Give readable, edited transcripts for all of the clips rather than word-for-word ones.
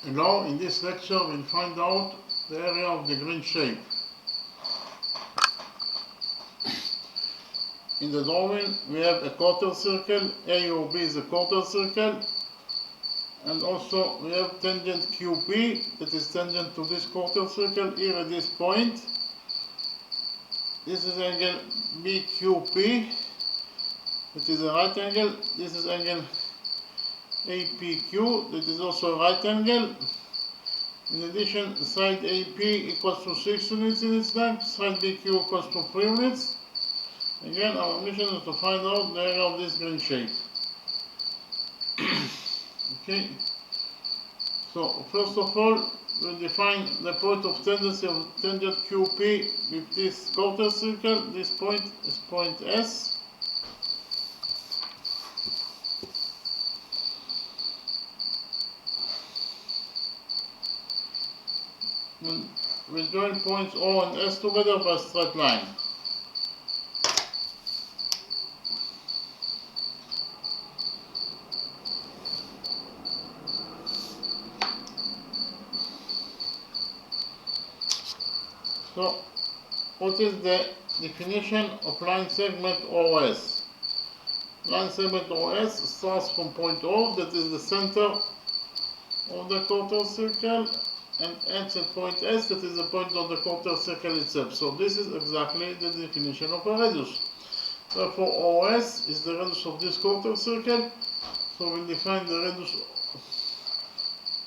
Now in this lecture we'll find out the area of the green shape. In the drawing we have a quarter circle, AOB is a quarter circle, and also we have tangent QP that is tangent to this quarter circle here at this point. This is angle BQP, that is a right angle. This is angle APQ, that is also a right angle. In addition, side AP equals to 6 units in its length, side BQ equals to 3 units. Again, our mission is to find out the area of this green shape. Okay, so first of all, we'll define the point of tendency of tangent QP with this quarter circle. This point is point S. We'll join points O and S together by a straight line. So, what is the definition of line segment OS? Line segment OS starts from point O, that is the center of the quarter circle, and ends at point S, that is the point of the quarter circle itself. So this is exactly the definition of a radius. Therefore OS is the radius of this quarter circle. So we'll define the radius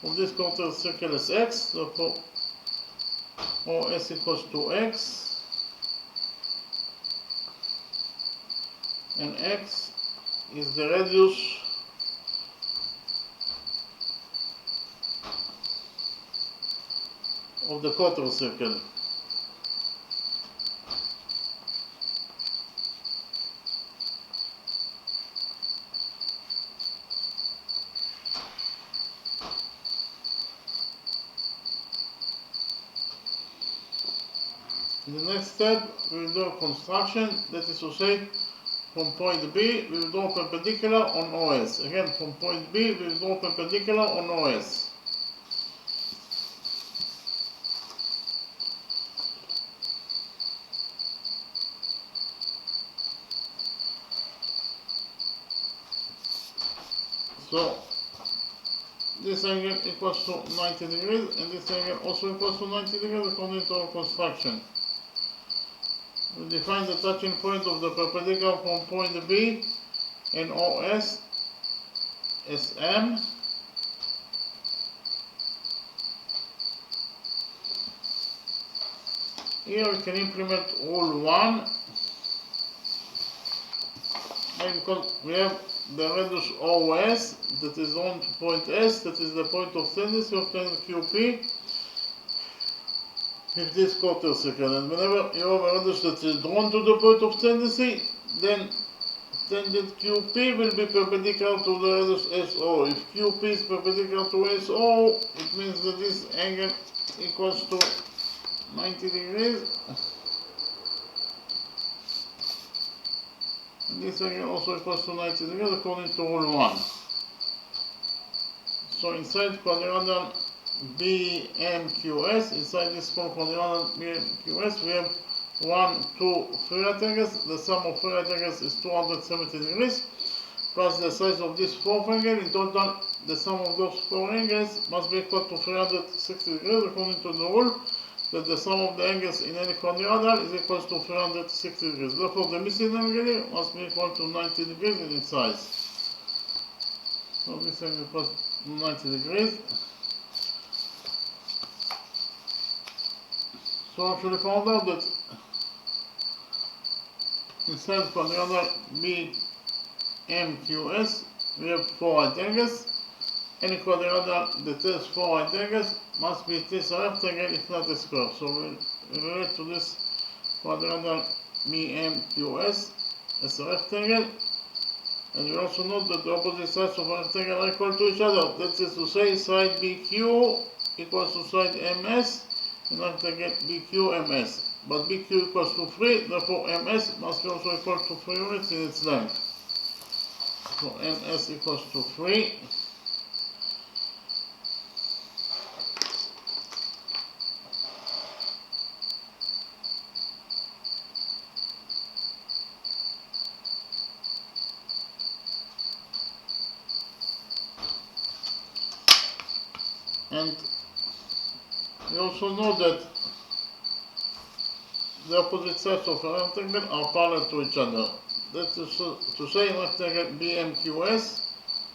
of this quarter circle as x. Therefore OS equals to x, and x is the radius of the quarter circle. In the next step, we will do a construction, that is to say, from point B, we will draw perpendicular on OS. Again, from point B, we will draw perpendicular on OS. So, this angle equals to 90 degrees, and this angle also equals to 90 degrees according to our construction. We define the touching point of the perpendicular from point B and OS as M. Here we can implement rule 1, because we have the radius OS that is on to point S, that is the point of tendency of tangent QP with this quarter circle. And whenever you have a radius that is drawn to the point of tendency, then tangent QP will be perpendicular to the radius SO. If QP is perpendicular to SO, it means that this angle equals to 90 degrees. And this angle also equals to 90 degrees according to rule 1. So inside quadrilateral BMQS, inside this small quadrilateral BMQS, we have 1, 2, 3 right angles. The sum of 3 right angles is 270 degrees, plus the size of this fourth angle. In total, the sum of those 4 angles must be equal to 360 degrees according to the rule that the sum of the angles in any quadrilateral is equal to 360 degrees. Therefore, the missing angle here must be equal to 90 degrees in its size. So this angle equals to 90 degrees. So actually found out that inside quadrilateral BMQS we have 4 right angles. Any quadrilateral that has 4 right angles must be at least a rectangle if not a square. So we relate to this quadrilateral BMQS as a rectangle. And we also note that the opposite sides of a rectangle are equal to each other. That is to say, side BQ equals to side MS, and rectangle BQ MS. But BQ equals to 3, therefore MS must be also equal to 3 units in its length. So MS equals to 3. And we also know that the opposite sides of a rectangle are parallel to each other. That is to say, rectangle BMQS,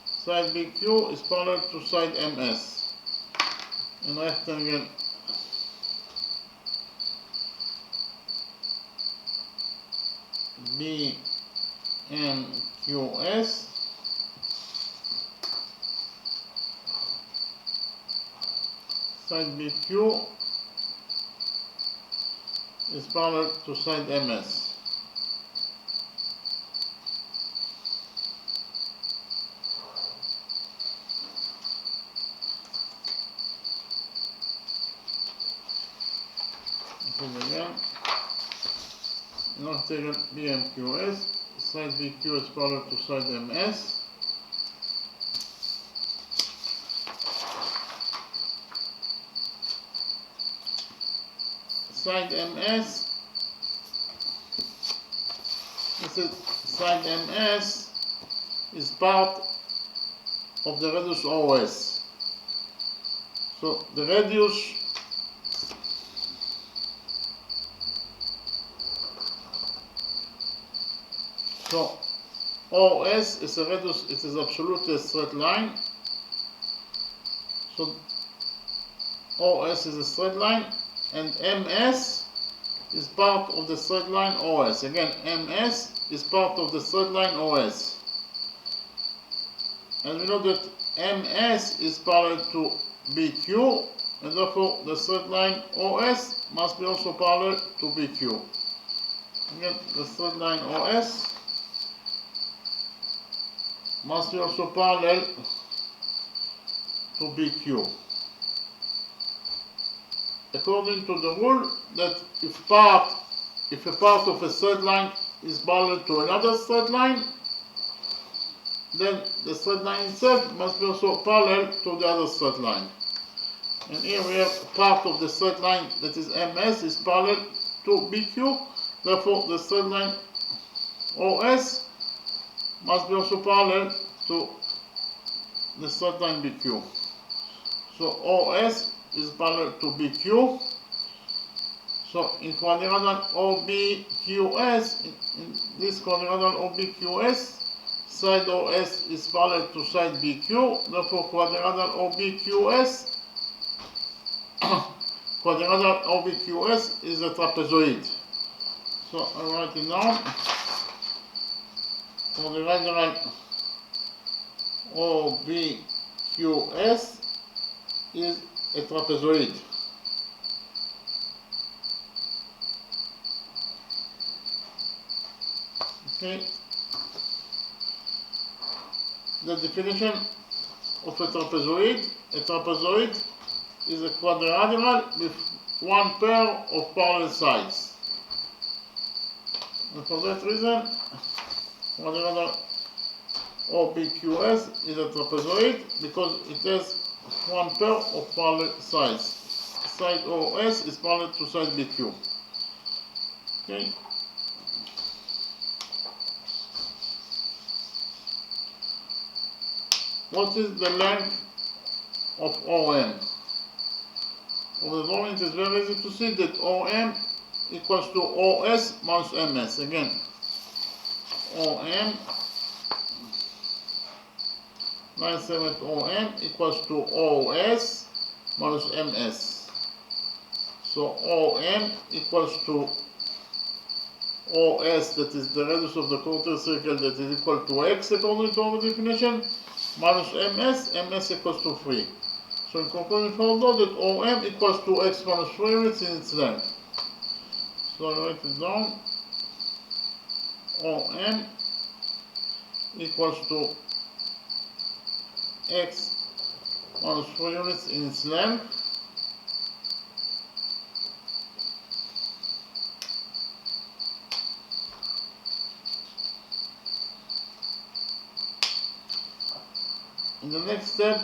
side BQ is parallel to side MS. And rectangle BMQS side BQ is parallel to side MS. Again, rectangle BMQS, side BQ is parallel to side MS. Side MS, this is side MS is part of the radius OS. So the radius so OS is a radius, it is absolutely a straight line. So OS is a straight line and MS is part of the straight line OS. Again, MS is part of the straight line OS. And we know that MS is parallel to BQ, and therefore the straight line OS must be also parallel to BQ. Again, the straight line OS must be also parallel to BQ. According to the rule that if a part of a straight line is parallel to another straight line, then the straight line itself must be also parallel to the other straight line. And here we have part of the straight line that is MS is parallel to BQ, therefore the straight line OS must be also parallel to the straight line BQ. So OS is parallel to BQ. So in quadrilateral OBQS, in this quadrilateral OBQS, side OS is parallel to side BQ, therefore quadrilateral OBQS quadrilateral OBQS is a trapezoid. So I write it down. Quadrilateral OBQS is a trapezoid. Okay. The definition of a trapezoid is a quadrilateral with one pair of parallel sides. And for that reason, quadrilateral OBQS is a trapezoid because it has one pair of parallel sides. Side OS is parallel to side BQ. Okay. What is the length of OM? From the drawing, it is very easy to see that OM equals to OS minus MS. Again, OM, line segment OM equals to OS minus MS. So OM equals to OS, that is the radius of the quarter circle, that is equal to X according to our definition, minus MS equals to 3. So in conclusion, we found out that OM equals to X minus 3 units in its length. So I write it down. OM equals to X minus 3 units in its length. In the next step,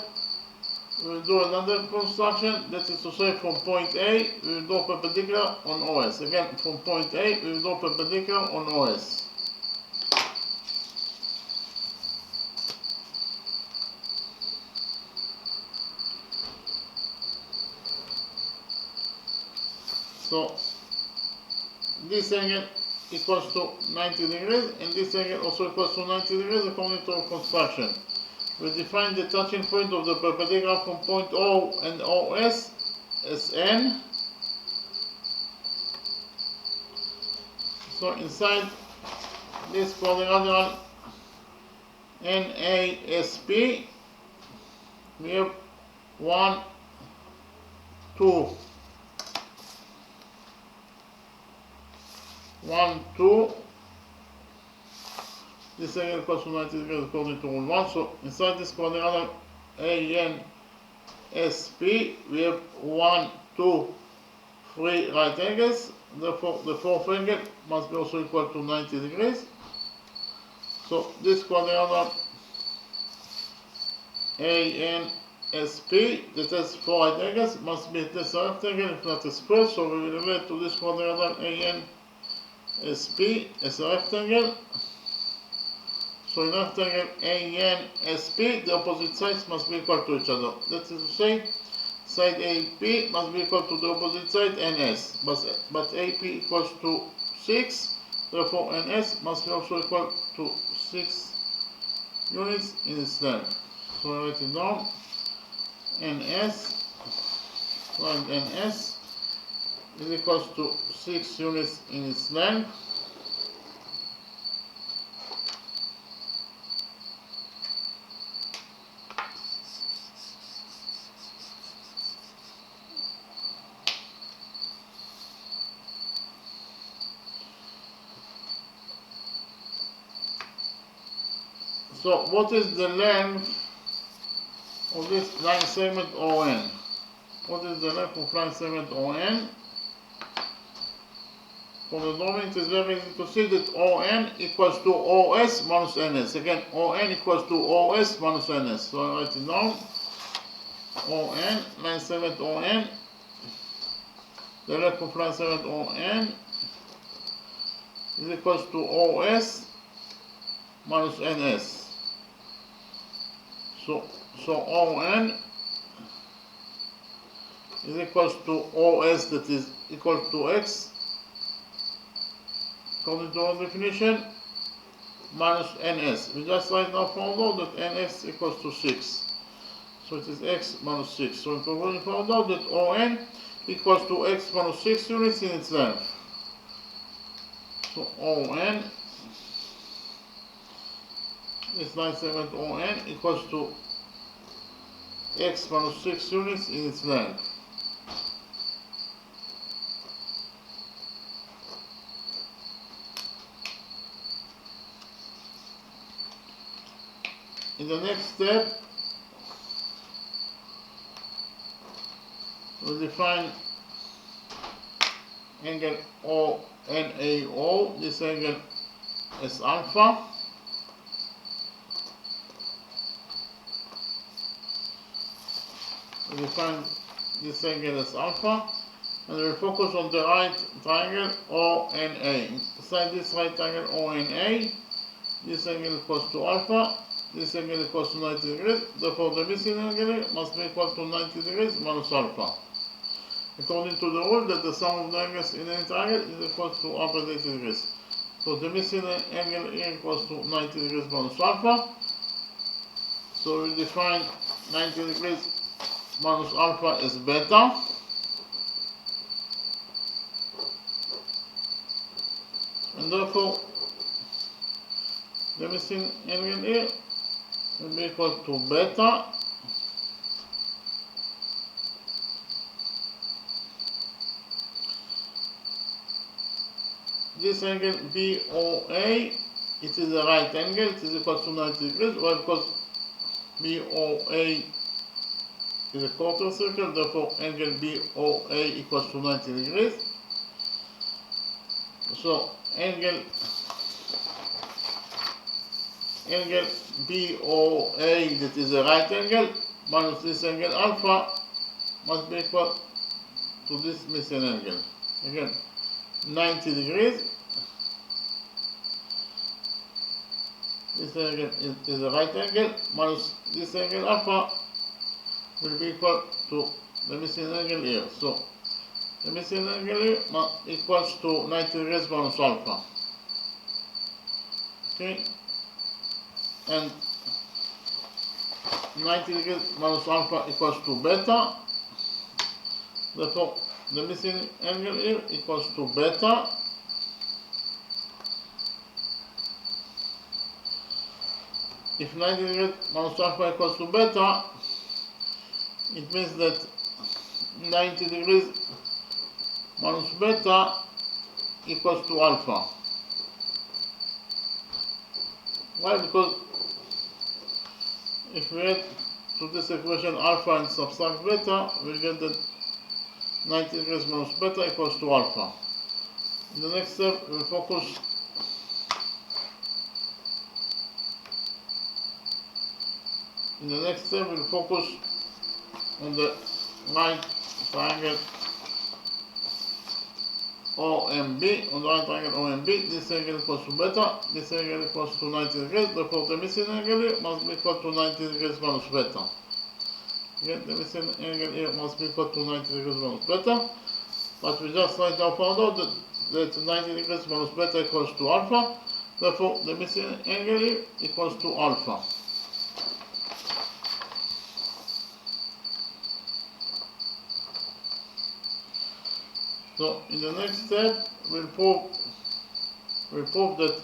we will do another construction, that is to say from point A, we will go perpendicular on OS. Again, from point A, we will go perpendicular on OS. So this angle equals to 90 degrees, and this angle also equals to 90 degrees according to our construction. We define the touching point of the perpendicular from point O and OS as N. So inside this quadrilateral NASP, we have 1, 2, 1, 2. This angle equals to 90 degrees according to rule 1. So inside this quadrilateral ANSP, we have 1, 2, 3 right angles. Therefore, the fourth angle must be also equal to 90 degrees. So this quadrilateral ANSP that has 4 right angles must be a rectangle if not a square. So we will relate to this quadrilateral ANSP as a rectangle. So in rectangle ANSP, the opposite sides must be equal to each other. That is to say, side AP must be equal to the opposite side NS, but AP equals to 6, therefore NS must be also equal to 6 units in its length. So I write it down. NS, side NS is equals to 6 units in its length. So what is the length of this line segment ON? What is the length of line segment ON? For the drawing, it is very easy to see that ON equals to OS minus NS. Again, ON equals to OS minus NS. So I write it down. ON, line segment ON. The length of line segment ON is equals to OS minus NS. So ON is equals to OS, that is equal to X, according to our definition, minus NS. We just right now found out that NS equals to 6. So it is X minus 6. So we already found out that ON equals to X minus 6 units in its length. So ON, this line segment ON equals to X minus 6 units in its length. In the next step, we define angle ONAO, this angle as alpha. We define this angle as alpha, and we focus on the right triangle ONA. Inside this right triangle ONA, this angle equals to alpha, this angle equals to 90 degrees, therefore the missing angle must be equal to 90 degrees minus alpha. According to the rule that the sum of the angles in any triangle is equal to 180 degrees. So the missing angle here equals to 90 degrees minus alpha. So we define 90 degrees minus alpha is beta. And therefore, the missing angle here will be equal to beta. This angle BOA, it is a right angle, it is equal to 90 degrees, well, because BOA is a quarter circle, therefore angle BOA equals to 90 degrees. So angle BOA, that is a right angle, minus this angle alpha, must be equal to this missing angle. Again, 90 degrees. This angle is a right angle, minus this angle alpha will be equal to the missing angle here. So the missing angle here equals to 90 degrees minus alpha. Okay, and 90 degrees minus alpha equals to beta. Therefore, the missing angle here equals to beta. If 90 degrees minus alpha equals to beta, it means that 90 degrees minus beta equals to alpha. Why? Because if we add to this equation alpha and subtract beta, we get that 90 degrees minus beta equals to alpha. In the next step, we'll focus on the right triangle OMB. On the right triangle OMB, this angle equals to beta, this angle equals to 90 degrees, therefore the missing angle here must be equal to 90 degrees minus beta. Again, the missing angle here must be equal to 90 degrees minus beta, but we just right now found out that 90 degrees minus beta equals to alpha, therefore the missing angle here equals to alpha. So in the next step, we'll prove that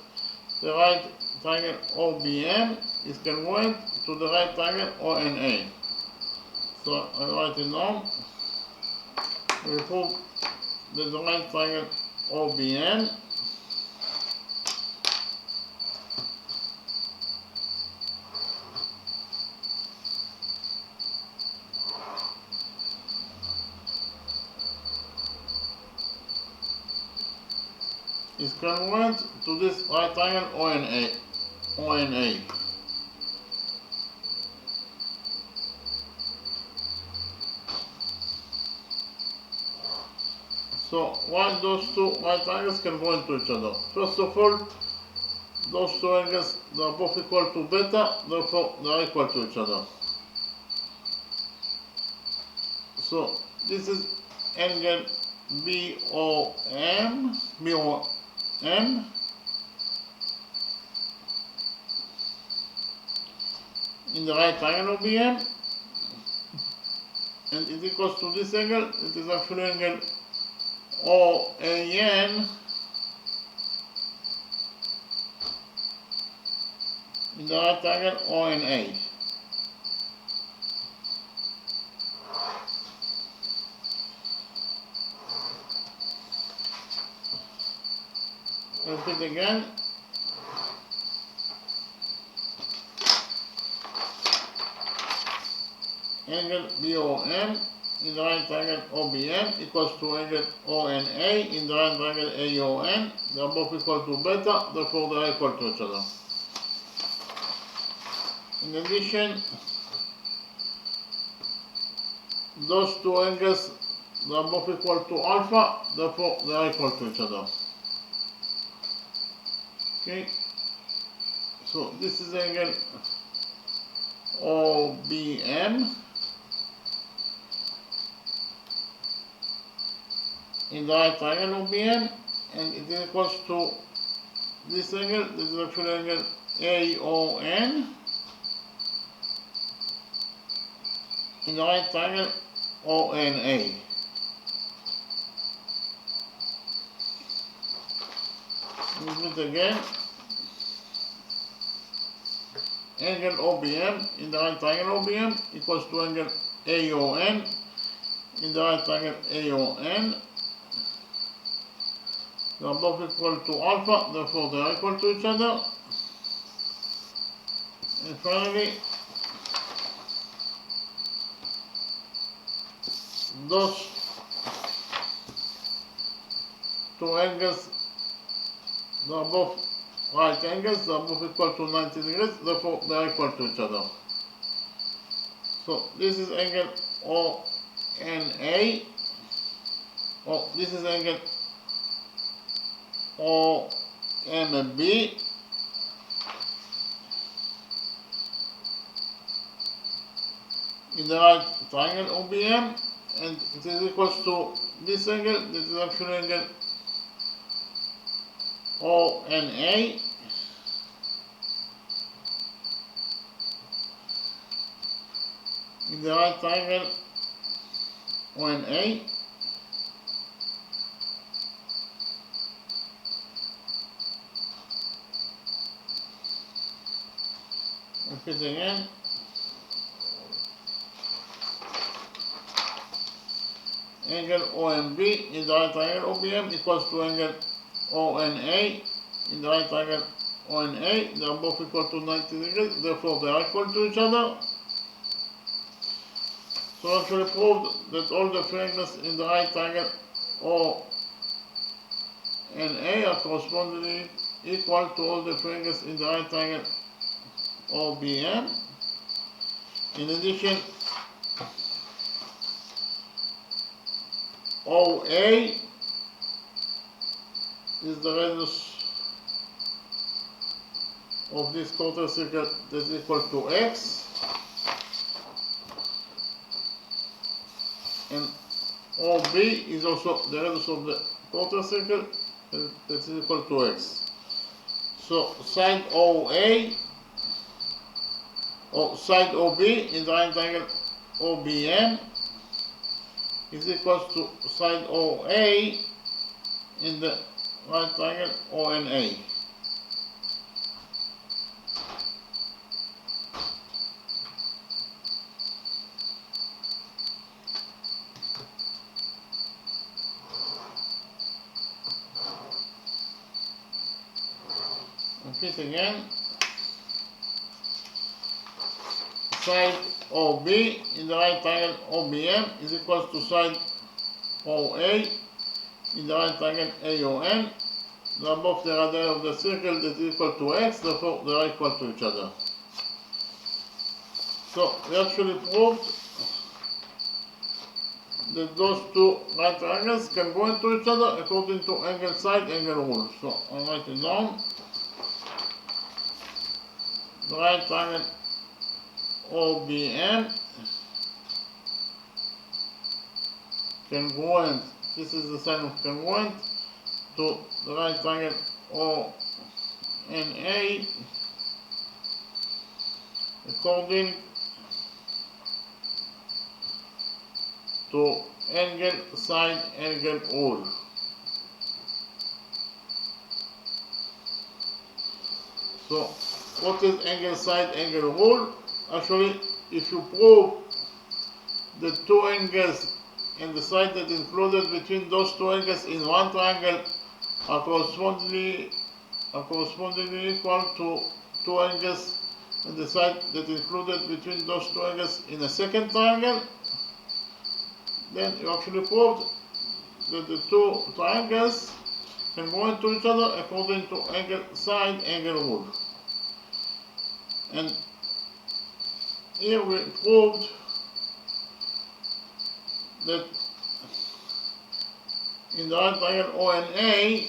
the right triangle OBM is congruent to the right triangle ONA. So I write it down. We'll prove that the right triangle OBM is congruent to this right triangle ONA. So why those two right triangles congruent to each other? First of all, those two angles they are both equal to beta, therefore they are equal to each other. So this is angle BOM in the right triangle OBM, and it equals to this angle. It is actually angle OAN in the right triangle ONA. Repeat again. Angle BOM in the right triangle OBM equals to angle ONA in the right triangle AON. They are both equal to beta, therefore they are equal to each other. In addition, those two angles they are both equal to alpha, therefore they are equal to each other. Okay, so this is angle OBM in the right triangle OBM, and it equals to this angle. This is actually angle AON in the right triangle ONA. Repeat again. Angle OBM in the right triangle OBM equals to angle AON in the right triangle AON. They are both equal to alpha, therefore they are equal to each other. And finally, those two angles, they are both right angles, they are both equal to 90 degrees, therefore they are equal to each other. So this is angle ONA, this is angle OMB, in the right triangle OBM, and it is equals to this angle, that is actually angle ONA, in the right triangle ONA, repeat again, angle OMB in the right triangle OBM equals to angle ONA in the right triangle ONA. They are both equal to 90 degrees, therefore they are equal to each other. So actually proved that all the triangles in the right triangle ONA are correspondingly equal to all the triangles in the right triangle OBM. In addition, OA is the radius of this quarter circle that is equal to x, and OB is also the radius of the quarter circle that is equal to x. So side OA or side OB in the right triangle OBM is equal to side OA in the right triangle ONA. Repeat again. Side OB in the right triangle OBM is equal to side OA in the right triangle AON. They are both the radii of the circle that is equal to x, therefore they are equal to each other. So we actually proved that those two right triangles can go into each other according to angle side angle rule. So I'll write it down. The right triangle OBM congruent, this is the sign of congruent, to the right triangle ONA according to angle side angle rule. So what is angle side angle rule? Actually, if you prove the two angles and the side that is included between those two angles in one triangle are correspondingly equal to two angles and the side that is included between those two angles in a second triangle, then you actually proved that the two triangles can go into each other according to angle side angle rule. And here we proved that in the right triangle ONA,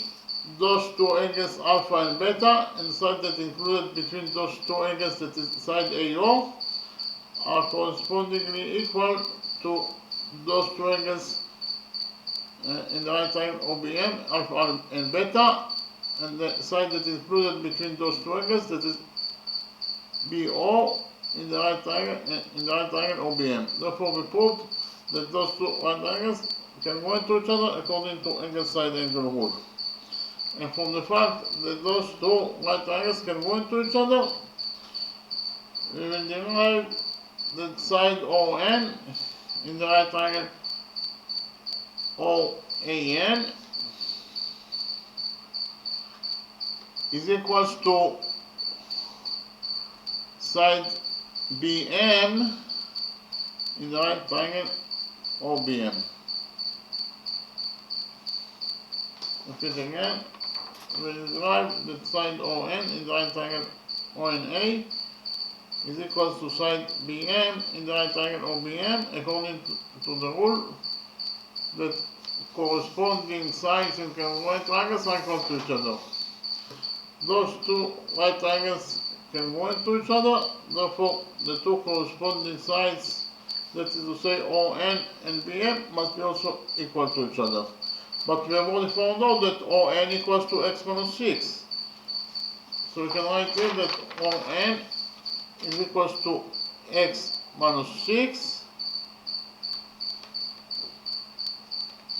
those two angles alpha and beta, and the side that included between those two angles, that is side AO, are correspondingly equal to those two angles in the right triangle OBM, alpha and beta, and the side that is included between those two angles, that is BO, in the right triangle OBM. Therefore, we proved that those two right triangles can go into each other according to angle side angle rule. And from the fact that those two right triangles can go into each other, we will derive that side ON in the right triangle OAN is equals to side BM in the right triangle OBM. Repeat again. We derive that side ON in the right triangle ONA is equal to side BM in the right triangle OBM according to the rule that corresponding sides in right triangles are equal to each other. Those two right triangles can go into each other, therefore the two corresponding sides that is to say ON and BM must be also equal to each other. But we have already found out that ON equals to x minus 6. So we can write here that ON is equals to x minus 6.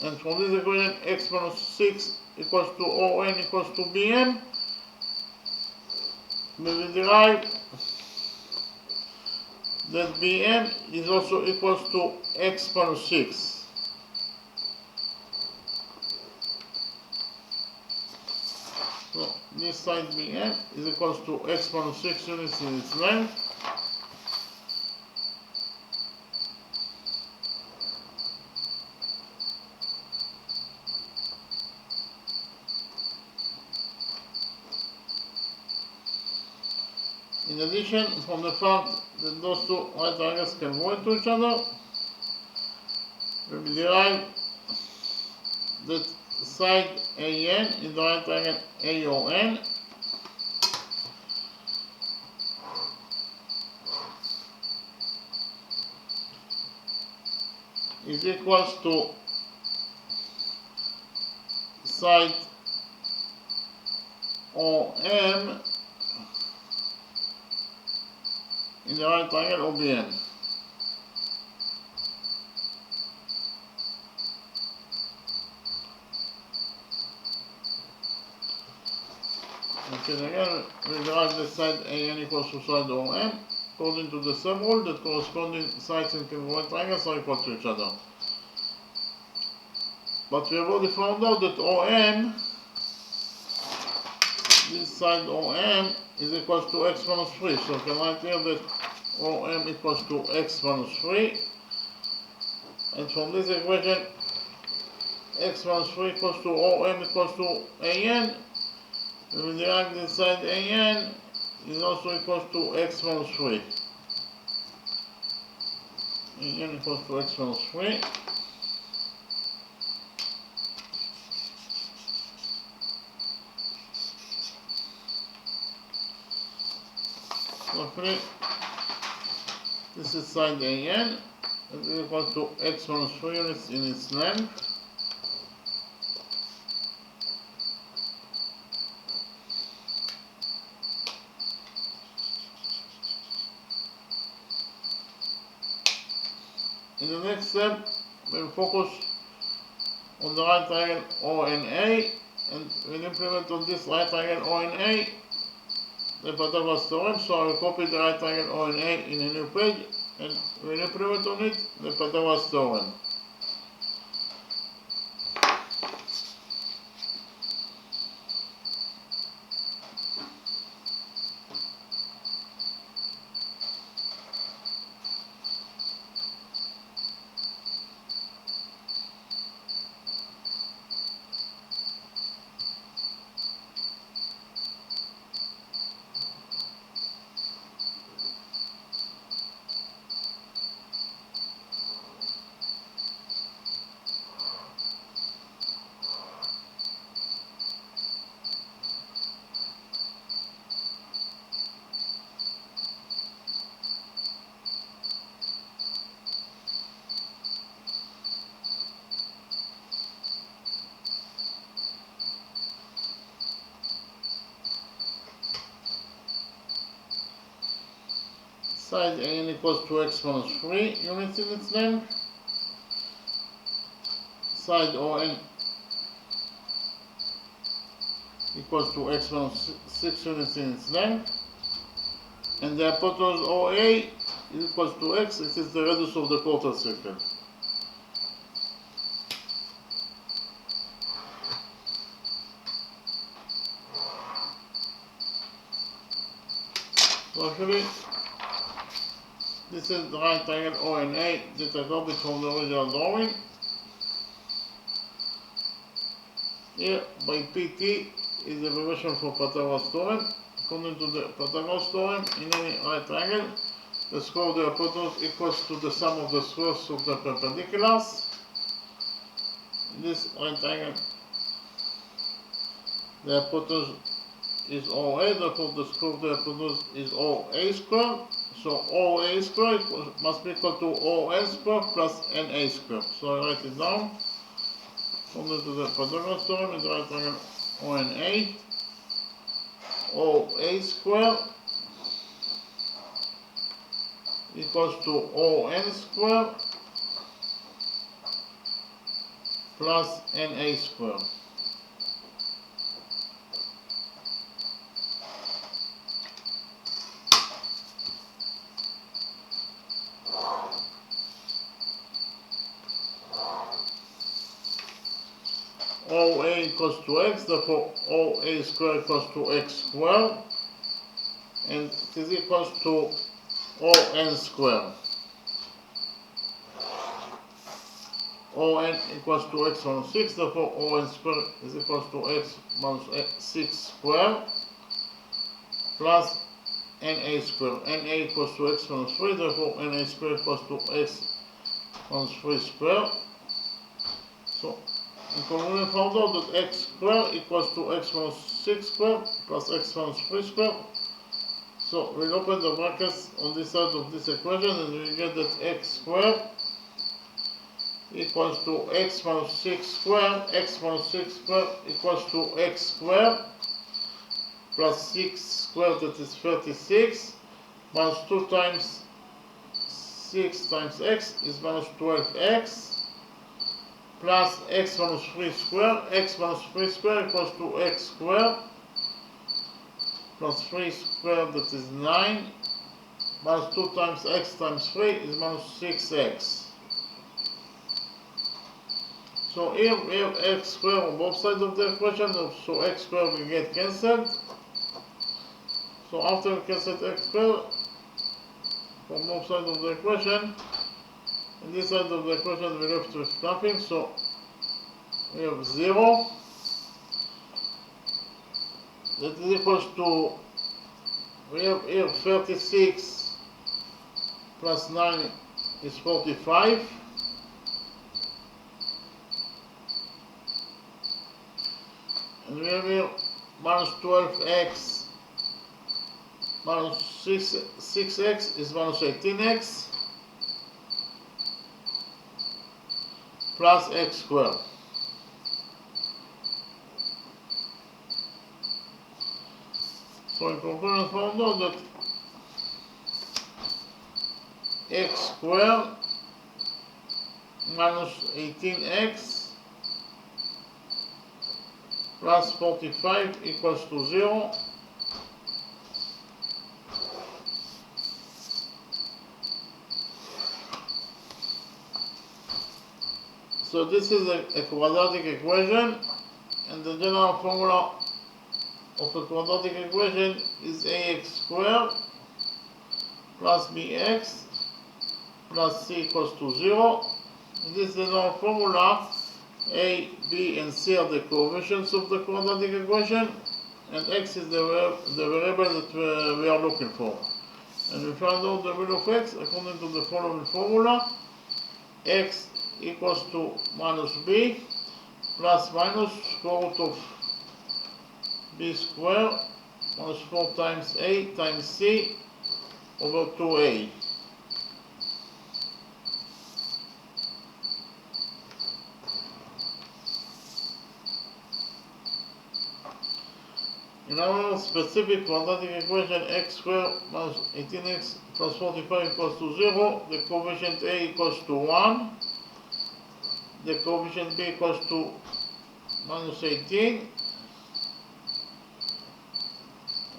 And from this equation, x minus 6 equals to ON equals to BM. We will derive that BM is also equals to x minus 6. So this side BM is equals to x minus 6 units in its length. In addition, from the fact that those two right triangles can go into each other, we will derive that side AN in the right triangle AON is equals to side OM in the right triangle OBN. Okay, again, we derive the side AN equals to side OM according to the sub rule that corresponding sides in congruent triangles are equal to each other. But we have already found out that OM, this side OM, is equals to x minus 3. So we can write here that OM equals to x minus 3. And from this equation, x minus 3 equals to OM equals to AN. We will derive this side AN is also equals to x minus 3. AN equals to x minus 3. Roughly, this is side AN, is equal to x minus 3 units in its length. In the next step, we'll focus on the right triangle ONA, and we'll implement on this right triangle ONA the Pythagoras theorem. So I will copy the right triangle ONA in a new page, and we'll implement on it the Pythagoras theorem. Side AN equals to x minus 3 units in its length. Side ON equals to x minus 6 units in its length. And the hypotenuse OA is equals to x, it is the radius of the quarter circle. So actually, this is the right triangle ONA that I copied from the original drawing. Here, by PT is the abbreviation for Pythagoras theorem. According to the Pythagoras theorem, in any right triangle, the square of the hypotenuse equals to the sum of the squares of the perpendiculars. In this right triangle, the hypotenuse is OA, therefore the square of the hypotenuse is OA squared. So OA square must be equal to ON square plus NA square. So I write it down. According to the Pythagoras theorem, is right triangle ONA, OA square equals to ON square plus NA square. OA equals to x, therefore OA square equals to x squared, and it is equals to ON squared. ON equals to x minus 6, therefore ON squared is equals to x minus 6 squared plus NA squared. NA equals to x minus 3, therefore NA squared equals to x minus 3 squared. So in conclusion, we found out that x squared equals to x minus 6 squared plus x minus 3 squared. So we'll open the brackets on this side of this equation and we get that x squared equals to x minus 6 squared. X minus 6 squared equals to x squared plus 6 squared, that is 36, minus 2 times 6 times x is minus 12x, plus x minus 3 squared. X minus 3 squared equals to x squared plus 3 squared, that is 9, minus 2 times x times 3 is minus 6x. So here we have x squared on both sides of the equation, so x squared will get cancelled. So after we cancel x squared from both sides of the equation, in this side of the equation we left with nothing, so we have 0. That is equals to, we have here 36 plus 9 is 45. And we have here minus 12x minus 6x is minus 18x plus x squared. So in conclusion, found out that x squared minus 18x plus 45 equals to 0. So this is a quadratic equation, and the general formula of a quadratic equation is ax squared plus bx plus c equals to 0. In this general formula, a, b, and c are the coefficients of the quadratic equation, and x is the variable that we are looking for. And we find out the value of x according to the following formula: x equals to minus b plus minus square root of b squared minus 4 times a times c over 2a. In our specific quadratic equation, x squared minus 18x plus 45 equals to 0, the coefficient a equals to 1, the coefficient b equals to minus 18,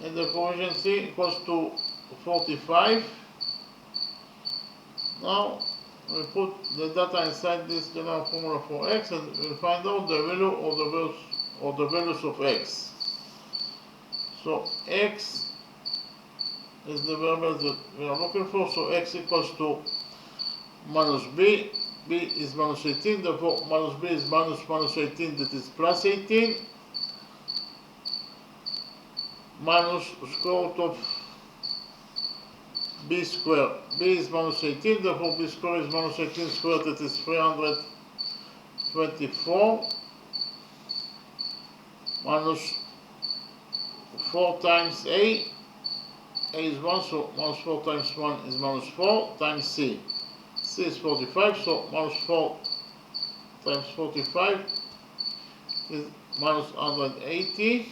and the coefficient c equals to 45. Now we put the data inside this general formula for x and we'll find out the value of the values of x. So x is the variable that we are looking for, so x equals to minus b, b is minus 18, therefore minus b is minus 18, that is plus 18, minus square root of b squared, b is minus 18, therefore b squared is minus 18 squared, that is 324, minus 4 times a, A is 1, so minus 4 times 1 is minus 4 times C. C is 45, so minus 4 times 45 is minus 180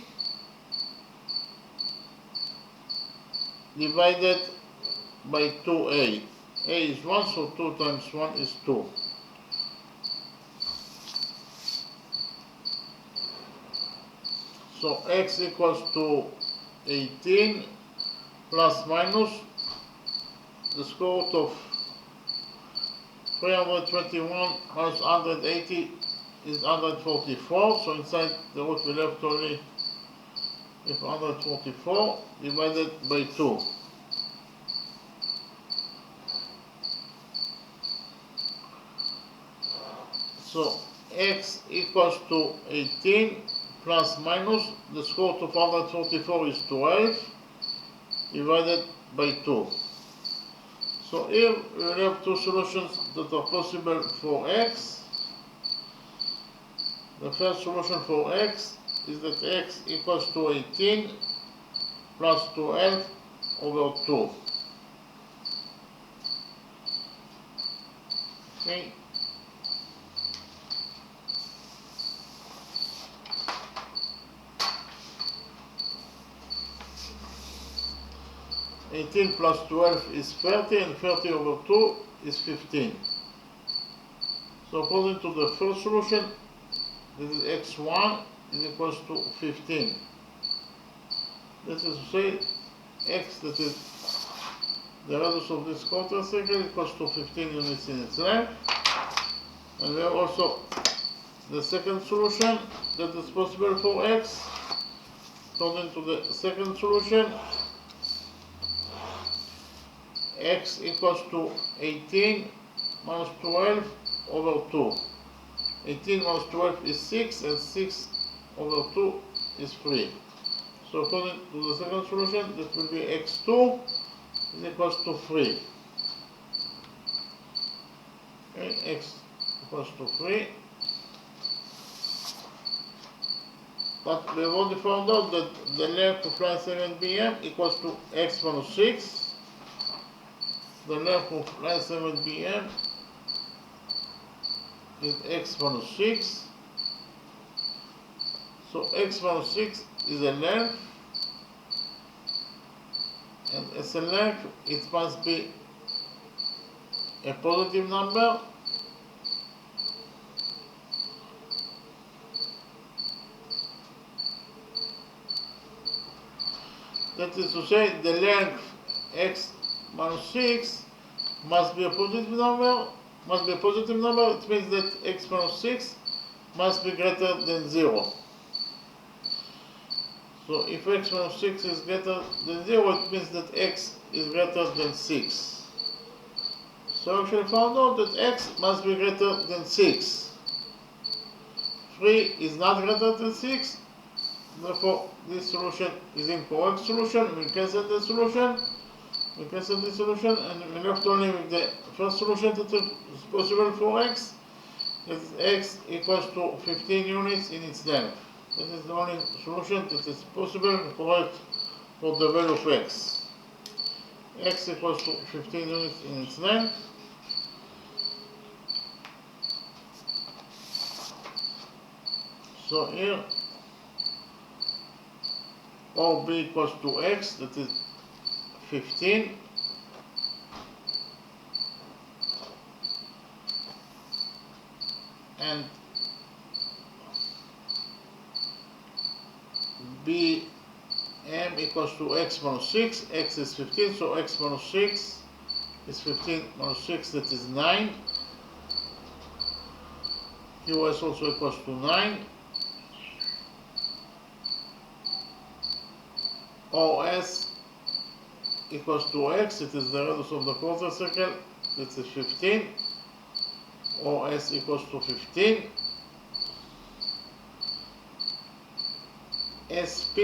divided by 2A. A is 1, so 2 times 1 is 2. So x equals to 18 plus minus the square root of 321 minus 180 is 144. So inside the root we left only 144 divided by 2. So x equals to 18 plus minus the square root of 144 is 12 divided by 2. So here we have two solutions that are possible for x. The first solution for x is that x equals to 18 plus 12 over 2. Okay. Eighteen plus 12 is 30, and 30 over 2 is 15. So according to the first solution, this is x1 is equals to 15. This is to say x, that is the radius of this quarter circle, equals to 15 units in its length. And we have also the second solution that is possible for x. According to the second solution, x equals to 18 minus 12 over 2. 18 minus 12 is 6, and 6 over 2 is 3. So according to the second solution, that will be x2 is equals to 3. Okay, x equals to 3. But we have already found out that the length of line segment BM equals to x minus 6. The length of line segment BM is x minus 6. So x minus 6 is a length, and as a length it must be a positive number. That is to say, the length x minus 6 must be a positive number. It means that x minus 6 must be greater than 0. So if x minus 6 is greater than 0, it means that x is greater than 6. So I actually found out that x must be greater than 6. 3 is not greater than 6. Therefore, this solution is incorrect solution. We cancel the solution. We cancel this solution, and we left only with the first solution that is possible for x. That is x equals to 15 units in its length. That is the only solution that is possible and correct for the value of x. X equals to 15 units in its length. So here, OB equals to x, that is 15. And BM equals to x minus 6. X is 15, so x minus 6 is 15 minus 6, that is 9. QS also equals to 9. OS equals to x, it is the radius of the quarter circle, that is 15. OS equals to 15. SP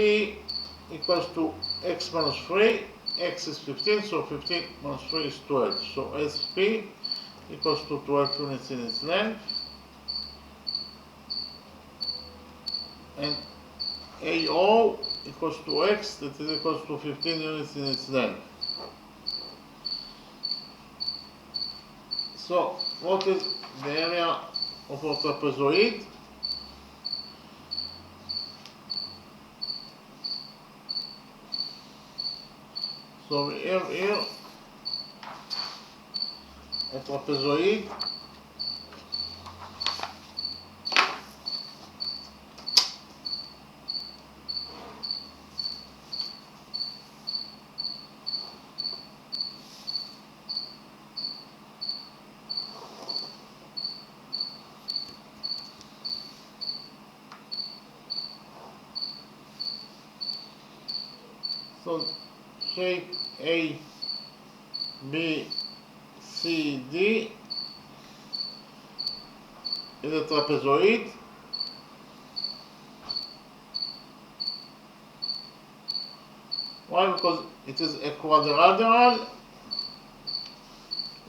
equals to x minus 3. X is 15, so 15 minus 3 is 12. So SP equals to 12 units in its length. And AO equals to x, that is equals to 15 units in its length. So, what is the area of a trapezoid? So we have here a trapezoid so shape A, B, C, D is a trapezoid. Why? Because it is a quadrilateral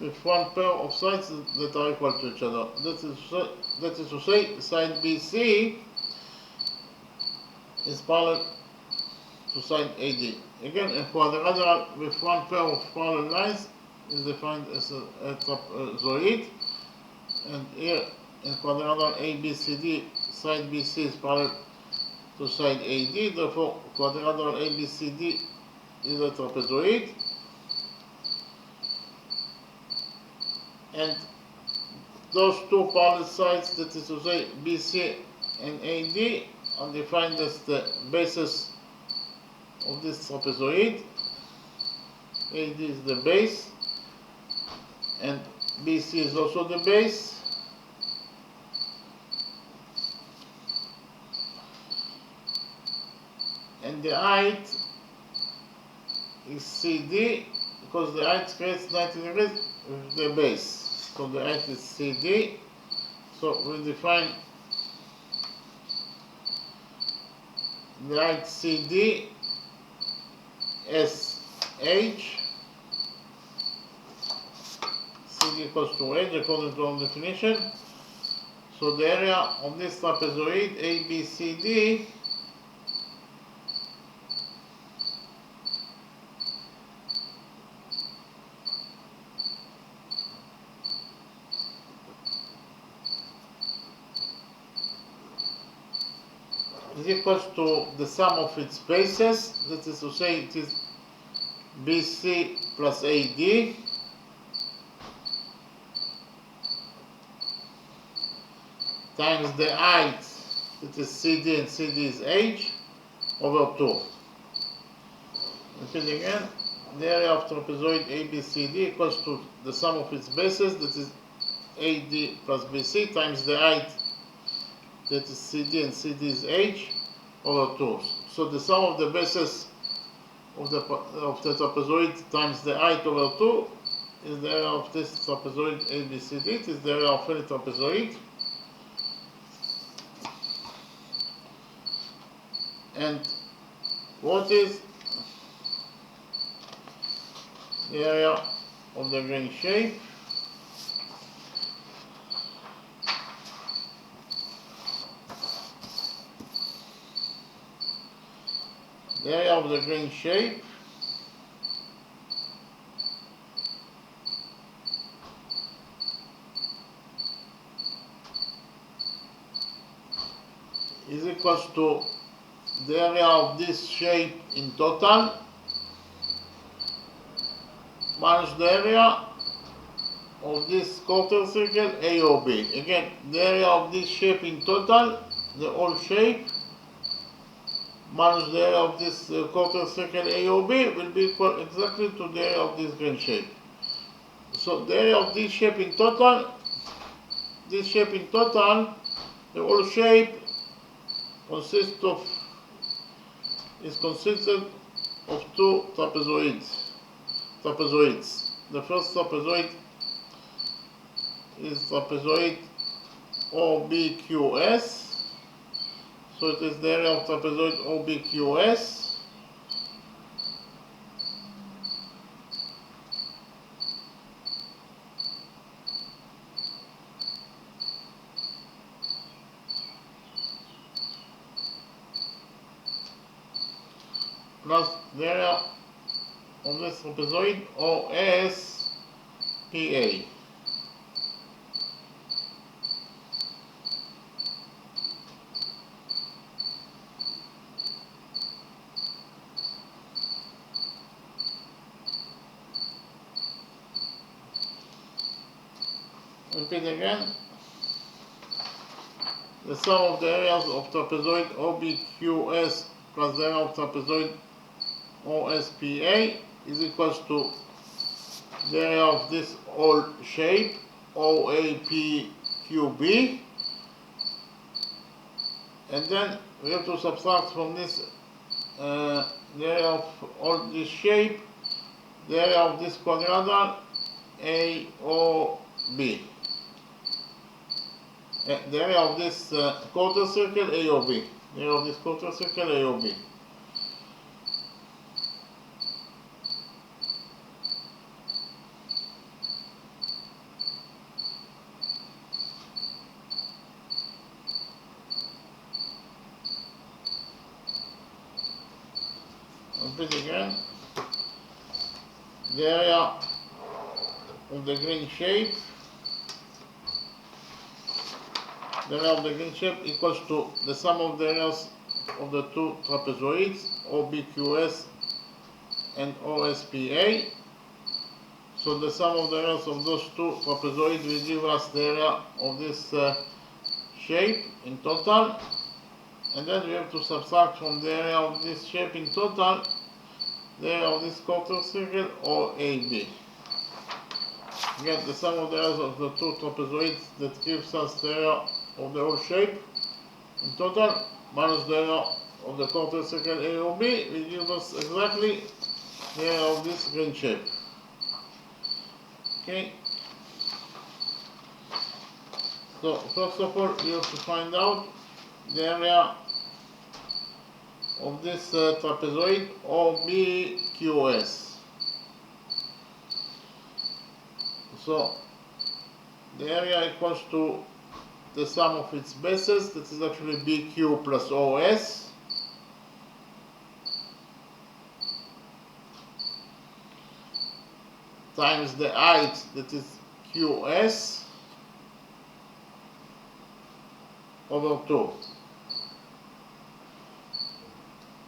with one pair of sides that are equal to each other. That is to say, side BC is parallel to side AD. Again, a quadrilateral with one pair of parallel lines is defined as a trapezoid, and here in quadrilateral ABCD, side BC is parallel to side AD, therefore quadrilateral ABCD is a trapezoid, and those two parallel sides, that is to say BC and AD, are defined as the bases of this trapezoid. AD is the base and BC is also the base. And the height is CD because the height creates 90 degrees with the base. So the height is CD. So we define the height CD as H. CD equals to H according to our definition. So the area of this trapezoid ABCD is equals to the sum of its bases, that is to say it is BC plus AD times the height, that is CD, and CD is H, over 2. Repeat again, the area of trapezoid ABCD equals to the sum of its bases, that is AD plus BC, times the height, that is CD, and CD is H, over 2. So the sum of the bases of the trapezoid times the height over 2 is the area of this trapezoid ABCD. It is the area of any trapezoid. And what is the area of the green shape? The area of the green shape is equals to the area of this shape in total minus the area of this quarter circle AOB. Again, the area of this shape in total, the whole shape, minus the area of this quarter circle AOB will be equal exactly to the area of this green shape. So the area of this shape in total, the whole shape is consisted of two trapezoids. The first trapezoid is trapezoid OBQS. So it is the area of trapezoid OBQS. plus the area of this trapezoid OSPA. Repeat again. The sum of the areas of trapezoid OBQS plus the area of trapezoid OSPA is equals to the area of this whole shape OAPQB, and then we have to subtract from this the area of all this shape, the area of this quadrangle AOB. The area of this quarter circle AOB. The area of this quarter circle AOB. Repeat again. The area of the green shape. The area of the green shape equals to the sum of the areas of the two trapezoids OBQS and OSPA. So the sum of the areas of those two trapezoids will give us the area of this shape in total, and then we have to subtract from the area of this shape in total the area of this quarter circle OAB. Get the sum of the areas of the two trapezoids that gives us the area of the whole shape in total minus the area of the quarter circle AOB will give us exactly the area of this green shape. Okay. So first of all, you have to find out the area of this trapezoid OBQS. So the area equals to the sum of its bases, that is actually BQ plus OS, times the height, that is QS, over 2.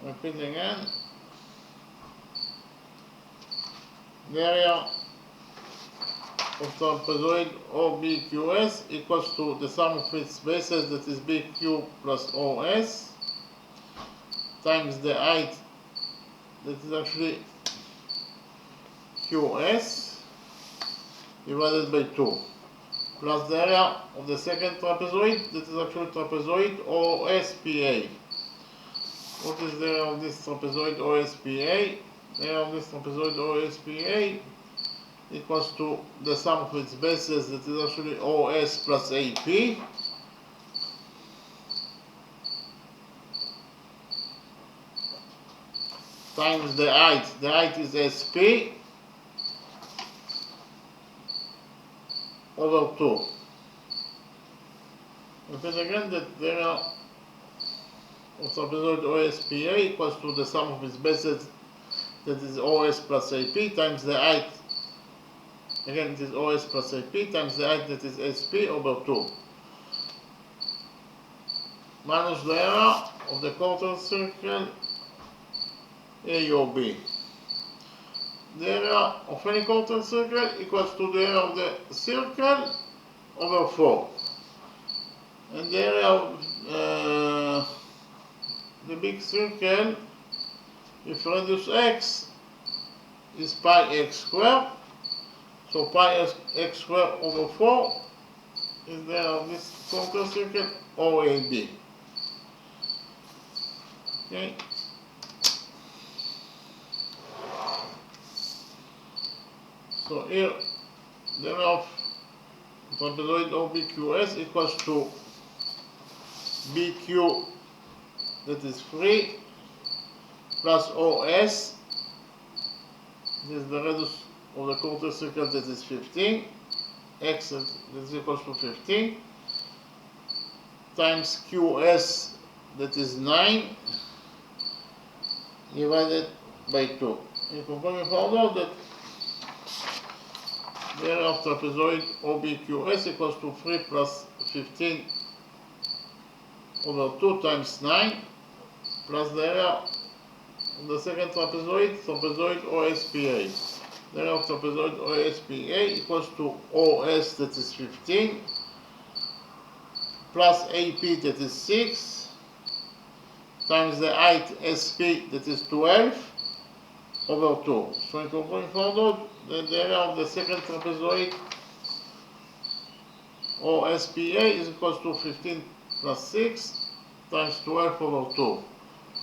Repeat again. The area of trapezoid OBQS equals to the sum of its bases, that is BQ plus OS, times the height, that is actually QS, divided by 2, plus the area of the second trapezoid, that is actually trapezoid OSPA. What is the area of this trapezoid OSPA? The area of this trapezoid OSPA equals to the sum of its bases, that is actually OS plus AP, times the height is SP, over 2. Repeat again that the area of trapezoid OSPA equals to the sum of its bases, that is OS plus AP, times the height, again it is OS plus AP, times the height, that is SP, over 2, minus the area of the quarter circle AOB. The area of any quarter circle equals to the area of the circle over 4. And the area of the big circle, if you reduce x, is pi x squared. So pi x squared over 4 is the area of this quarter circle OAB. Okay. So here the area of trapezoid OBQS equals to BQ, that is 3, plus OS, this is the radius of the quarter circle, that is 15, x that is equals to 15, times QS, that is 9, divided by 2. In conclusion, we found out that the area of trapezoid OBQS equals to 3 plus 15 over 2 times 9 plus the area of the second trapezoid, trapezoid OSPA. The area of trapezoid OSPA equals to OS, that is 15, plus AP, that is 6, times the height SP, that is 12, over 2. So in conclusion, we found out that the area of the second trapezoid OSPA is equals to 15 plus 6 times 12 over 2,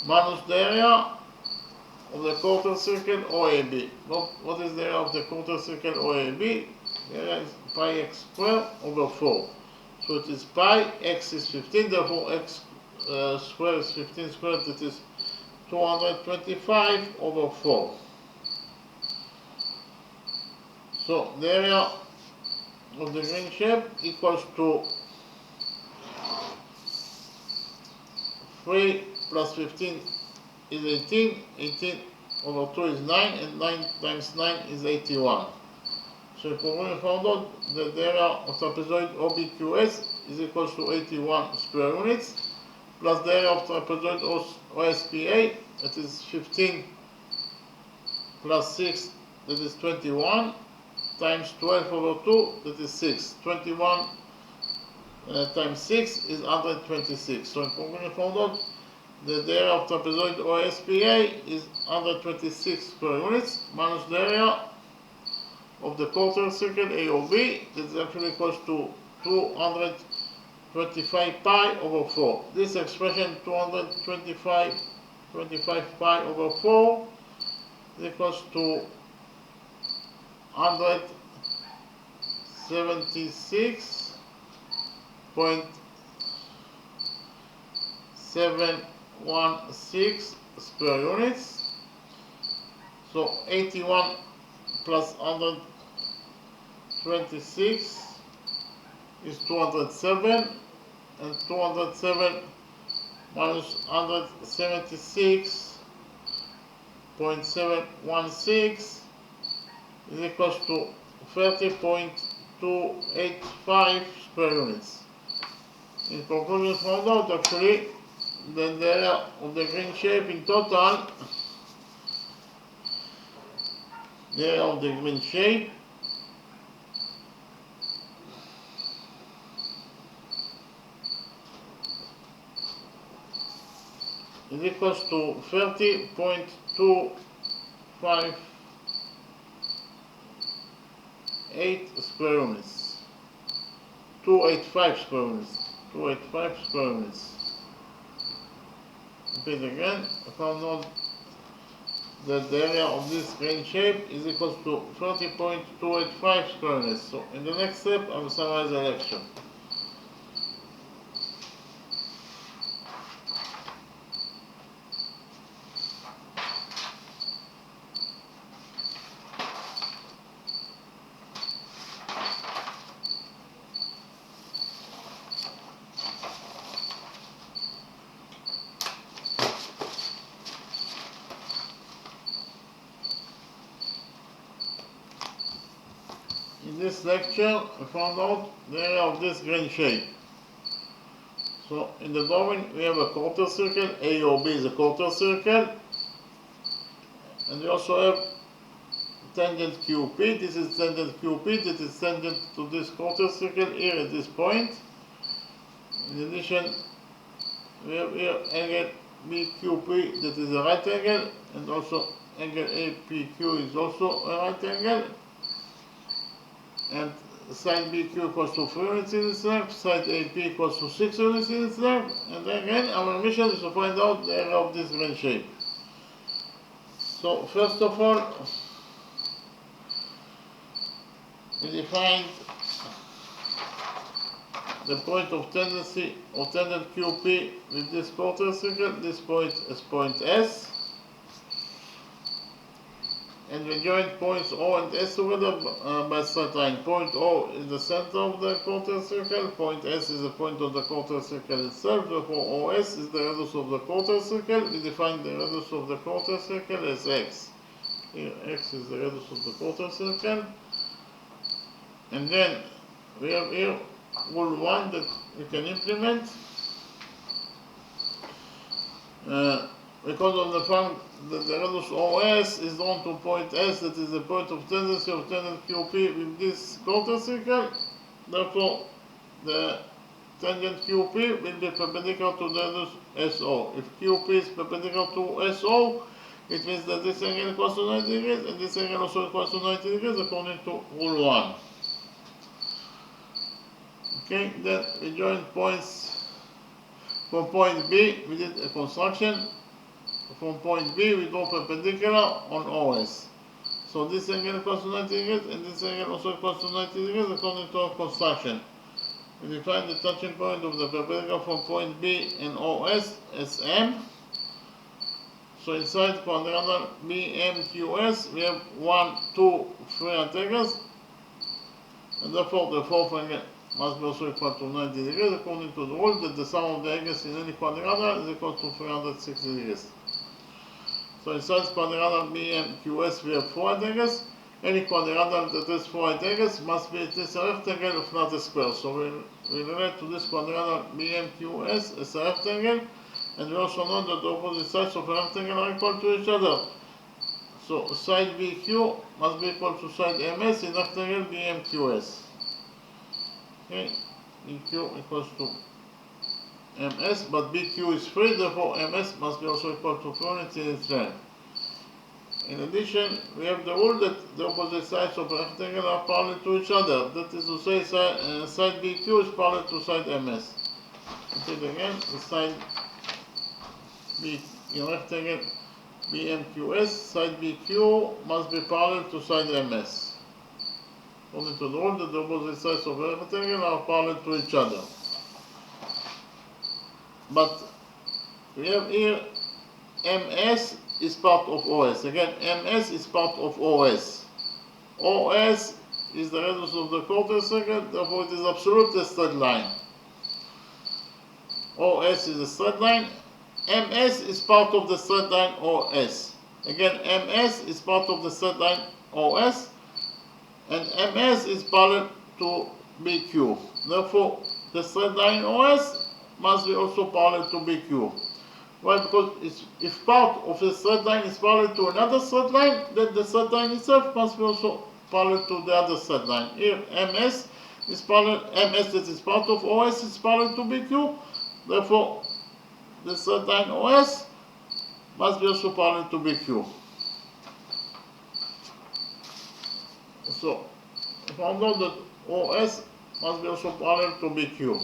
minus the area of the quarter circle OAB. What is the area of the quarter circle OAB? The area is pi x squared over 4. So it is pi, x is 15, therefore x squared is 15 squared, that is 225 over 4. So the area of the green shape equals to 3 plus 15 is 18, 18 over 2 is 9, and 9 times 9 is 81. So if we found out that the area of trapezoid OBQS is equal to 81 square units, plus the area of trapezoid OSPA, that is 15 plus 6, that is 21, times 12 over 2, that is 6. 21 times 6 is 126. So in conclusion, we found out that the area of trapezoid OSPA is 126 square units, minus the area of the quarter circle AOB, that is actually equals to 225 pi over 4. This expression 225 pi over 4 is equals to 176.716 square units. So 81 plus 126 is 207, and 207 minus 176.716 is equals to 30.285 square units. In conclusion, found out actually that the area of the green shape in total, the area of the green shape is equals to 30.258 square units. 285 square units. 285 square units. Repeat again. I found out that the area of this green shape is equal to 30.285 square units. So in the next step, I will summarize the lecture. In this lecture, we found out the area of this green shape. So in the drawing, we have a quarter circle. AOB is a quarter circle, and we also have tangent QP. This is tangent QP. That is tangent to this quarter circle here at this point. In addition, we have here angle BQP, that is a right angle, and also angle APQ is also a right angle. And side BQ equals to 3 units in its length, side AP equals to 6 units in its length, and again our mission is to find out the area of this green shape. So first of all, we defined the point of tendency of tangent QP with this quarter circle. This point is point S, and we join points O and S together by straight line. Point O is the center of the quarter circle, point S is the point of the quarter circle itself, therefore OS is the radius of the quarter circle. We define the radius of the quarter circle as X. Here X is the radius of the quarter circle. And then we have here rule 1 that we can implement. Because of the fact that the radius OS is drawn to point S, that is the point of tendency of tangent QP with this quarter circle, therefore the tangent QP will be perpendicular to the radius SO. If QP is perpendicular to SO, it means that this angle equals to 90 degrees and this angle also equals to 90 degrees according to rule 1. Okay, then we join points from point B. We did a construction. From point B, we go perpendicular on OS. So this angle equals to 90 degrees and this angle also equals to 90 degrees according to our construction. We define the touching point of the perpendicular from point B and OS as M. So inside quadrangle BMQS, we have 1, 2, 3 angles, and therefore the fourth angle must be also equal to 90 degrees according to the rule that the sum of the angles in any quadrangle is equal to 360 degrees. So inside quadrangle BMQS we have 4 angles. Any quadrangle that has 4 angles must be at least a rectangle if not a square. So we relate to this quadrangle BMQS as a rectangle, and we also know that the opposite sides of a rectangle are equal to each other. So side BQ must be equal to side MS in rectangle BMQS. Okay, BQ equals to MS, but BQ is free, therefore MS must be also equal to 3 in its length. In addition, we have the rule that the opposite sides of a rectangle are parallel to each other. That is to say, side BQ is parallel to side MS. Repeat again, the side B in rectangle BMQS, side BQ must be parallel to side MS. According to the rule that the opposite sides of a rectangle are parallel to each other. But we have here MS is part of OS. Again, MS is part of OS. OS is the radius of the quarter circle, therefore it is absolutely a straight line. OS is a straight line. MS is part of the straight line OS. Again, MS is part of the straight line OS, and MS is parallel to BQ. Therefore, the straight line OS must be also parallel to BQ. Why? Because if part of the straight line is parallel to another straight line, then the straight line itself must be also parallel to the other straight line. Here, MS is parallel, MS that is part of OS is parallel to BQ. Therefore, the straight line OS must be also parallel to BQ. So, we found out that OS must be also parallel to BQ.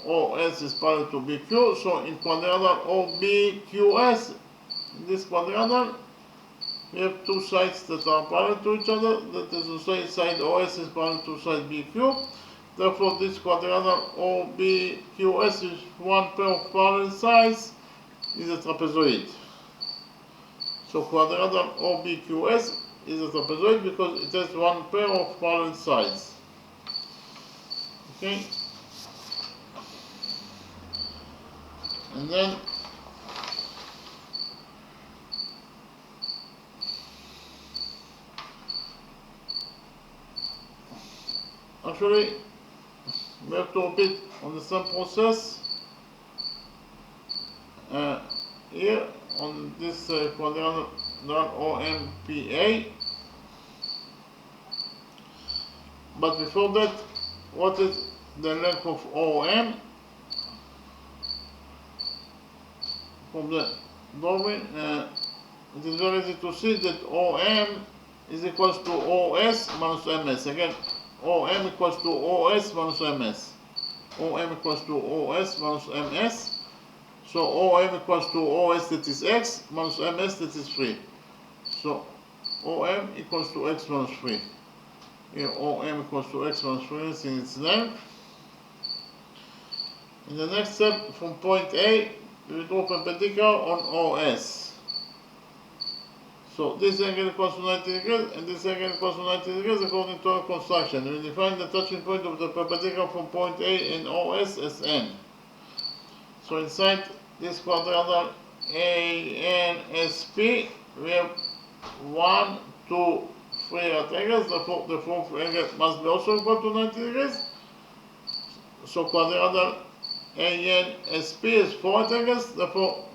OS is parallel to BQ, so in quadrangle OBQS, in this quadrangle, we have two sides that are parallel to each other. That is to say, side OS is parallel to side BQ. Therefore, this quadrangle OBQS is one pair of parallel sides, is a trapezoid. So quadrangle OBQS is a trapezoid because it has one pair of parallel sides. Okay? And then actually we have to repeat on the same process here on this quadrangle OMPA. But before that, what is the length of OM? From the drawing, it is very easy to see that OM is equals to OS minus MS. Again, OM equals to OS minus MS. OM equals to OS minus MS. So OM equals to OS that is X minus MS that is 3. So OM equals to X minus 3. Here OM equals to X minus 3 in its length. In the next step, from point A, we draw perpendicular on OS. So this angle equals to 90 degrees and this angle equals to 90 degrees according to our construction. We define the touching point of the perpendicular from point A in OS as N. So inside this quadrangle ANSP, we have 1, 2, 3 right angles. Therefore, the fourth angle must be also equal to 90 degrees. So quadrangle ANSP is 4 right angles. Therefore,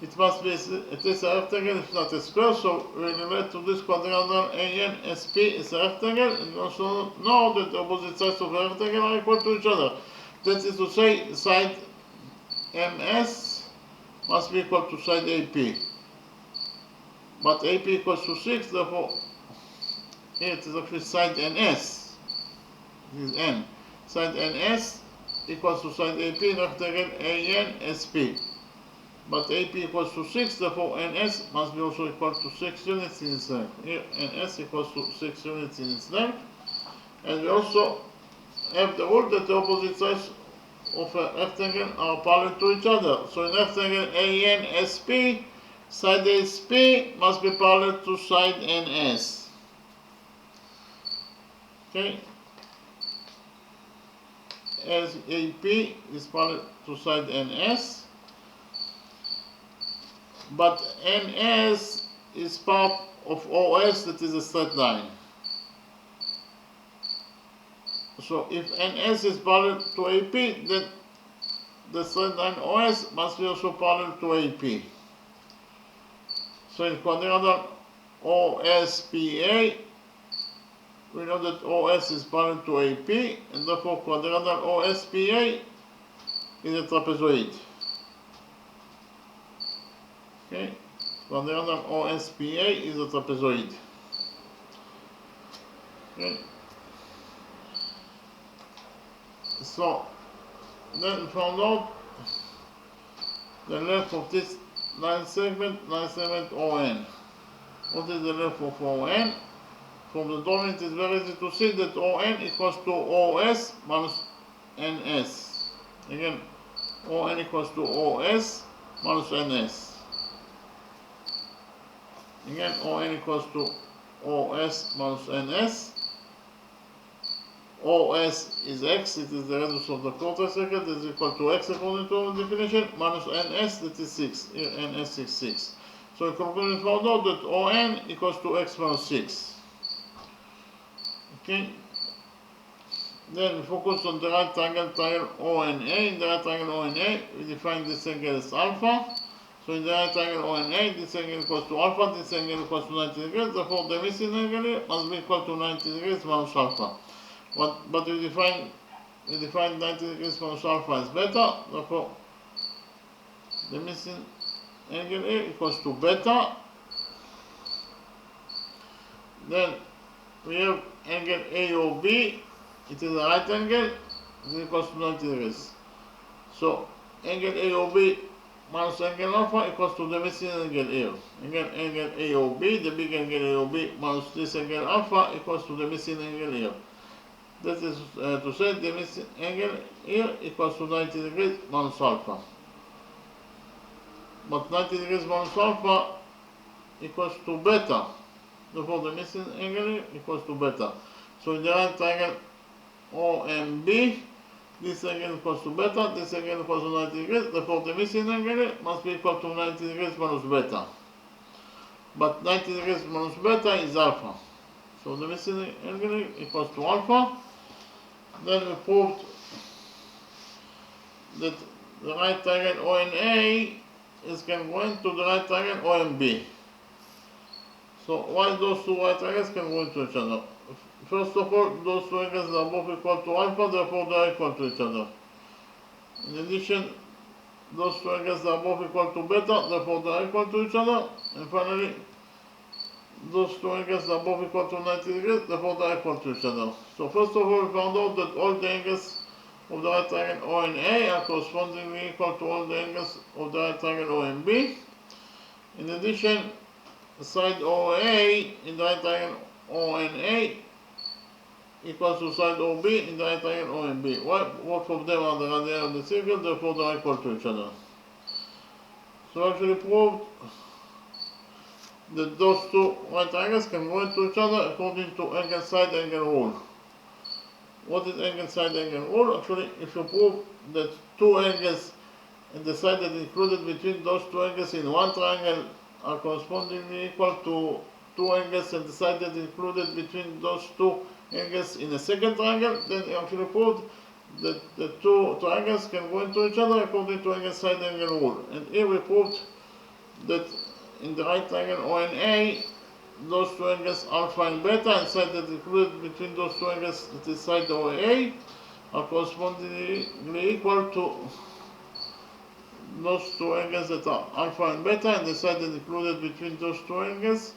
it must be at least a rectangle, if not a square. So we relate to this quadrangle ANSP is a rectangle, and we also know that the opposite sides of a rectangle are equal to each other. That is to say, side MS must be equal to side AP. But AP equals to 6, therefore here it is actually side NS. This is N. Side NS equals to side AP in rectangle ANSP. But AP equals to 6, therefore NS must be also equal to 6 units in its length. Here NS equals to 6 units in its length. And we also have the rule that the opposite sides of a rectangle are parallel to each other. So in rectangle ANSP, side SP must be parallel to side NS. Okay? As AP is parallel to side NS, but NS is part of OS, that is a straight line. So if NS is parallel to AP, then the straight line OS must be also parallel to AP. So in quadrangle OSPA, we know that OS is parallel to AP, and therefore quadrangle OSPA is a trapezoid. Okay, quadrangle OSPA is a trapezoid. Okay. So then we found out the length of this line segment ON. What is the length of ON? From the drawing it is very easy to see that ON equals to OS minus NS. Again, ON equals to OS minus NS. Again, ON equals to OS minus NS. OS is X, it is the radius of the quarter circle, that is equal to X according to our definition, minus NS, that is 6. Here NS is 6. So in conclusion, we found out that ON equals to X minus 6. Okay. Then we focus on the right triangle ONA. In the right triangle ONA, we define this angle as alpha. So in the right triangle ONA, this angle equals to alpha, this angle equals to 90 degrees. Therefore, the missing angle here must be equal to 90 degrees minus alpha. But we define 90 degrees minus alpha as beta. Therefore, the missing angle here equals to beta. Then we have angle AOB. It is a right angle, it is equals to 90 degrees. So angle AOB minus angle alpha equals to the missing angle here. Again, angle AOB, the big angle AOB minus this angle alpha equals to the missing angle here. That is to say the missing angle here equals to 90 degrees minus alpha. But 90 degrees minus alpha equals to beta. Therefore, the missing angle here equals to beta. So in the right triangle OMB, this angle equals to beta, this angle equals to 90 degrees. Therefore, the missing angle must be equal to 90 degrees minus beta. But 90 degrees minus beta is alpha. So the missing angle equals to alpha. Then we proved that the right triangle ONA is congruent to the right triangle OMB. So why those two right triangles can go into each other? First of all, those two angles are both equal to alpha, therefore they are equal to each other. In addition, those two angles are both equal to beta, therefore they are equal to each other. And finally, those two angles are both equal to 90 degrees, therefore they are equal to each other. So first of all, we found out that all the angles of the right triangle ONA are correspondingly equal to all the angles of the right triangle OMB. In addition, side OA in the right triangle ONA equals to side OB in the right triangle OMB. Both of them are the radii of the circle, therefore they are equal to each other. So actually proved that those two right angles can go into each other according to angle side angle rule. What is angle side angle rule? Actually, if you prove that two angles and the side that included between those two angles in one triangle are correspondingly equal to two angles and the side that included between those two angles in a second triangle, then you actually proved that the two triangles can go into each other according to angle side angle rule. And here we proved that in the right triangle ONA, those two angles alpha and beta and side that included between those two angles, that is side OA, are correspondingly equal to those two angles that are alpha and beta and the side that included between those two angles,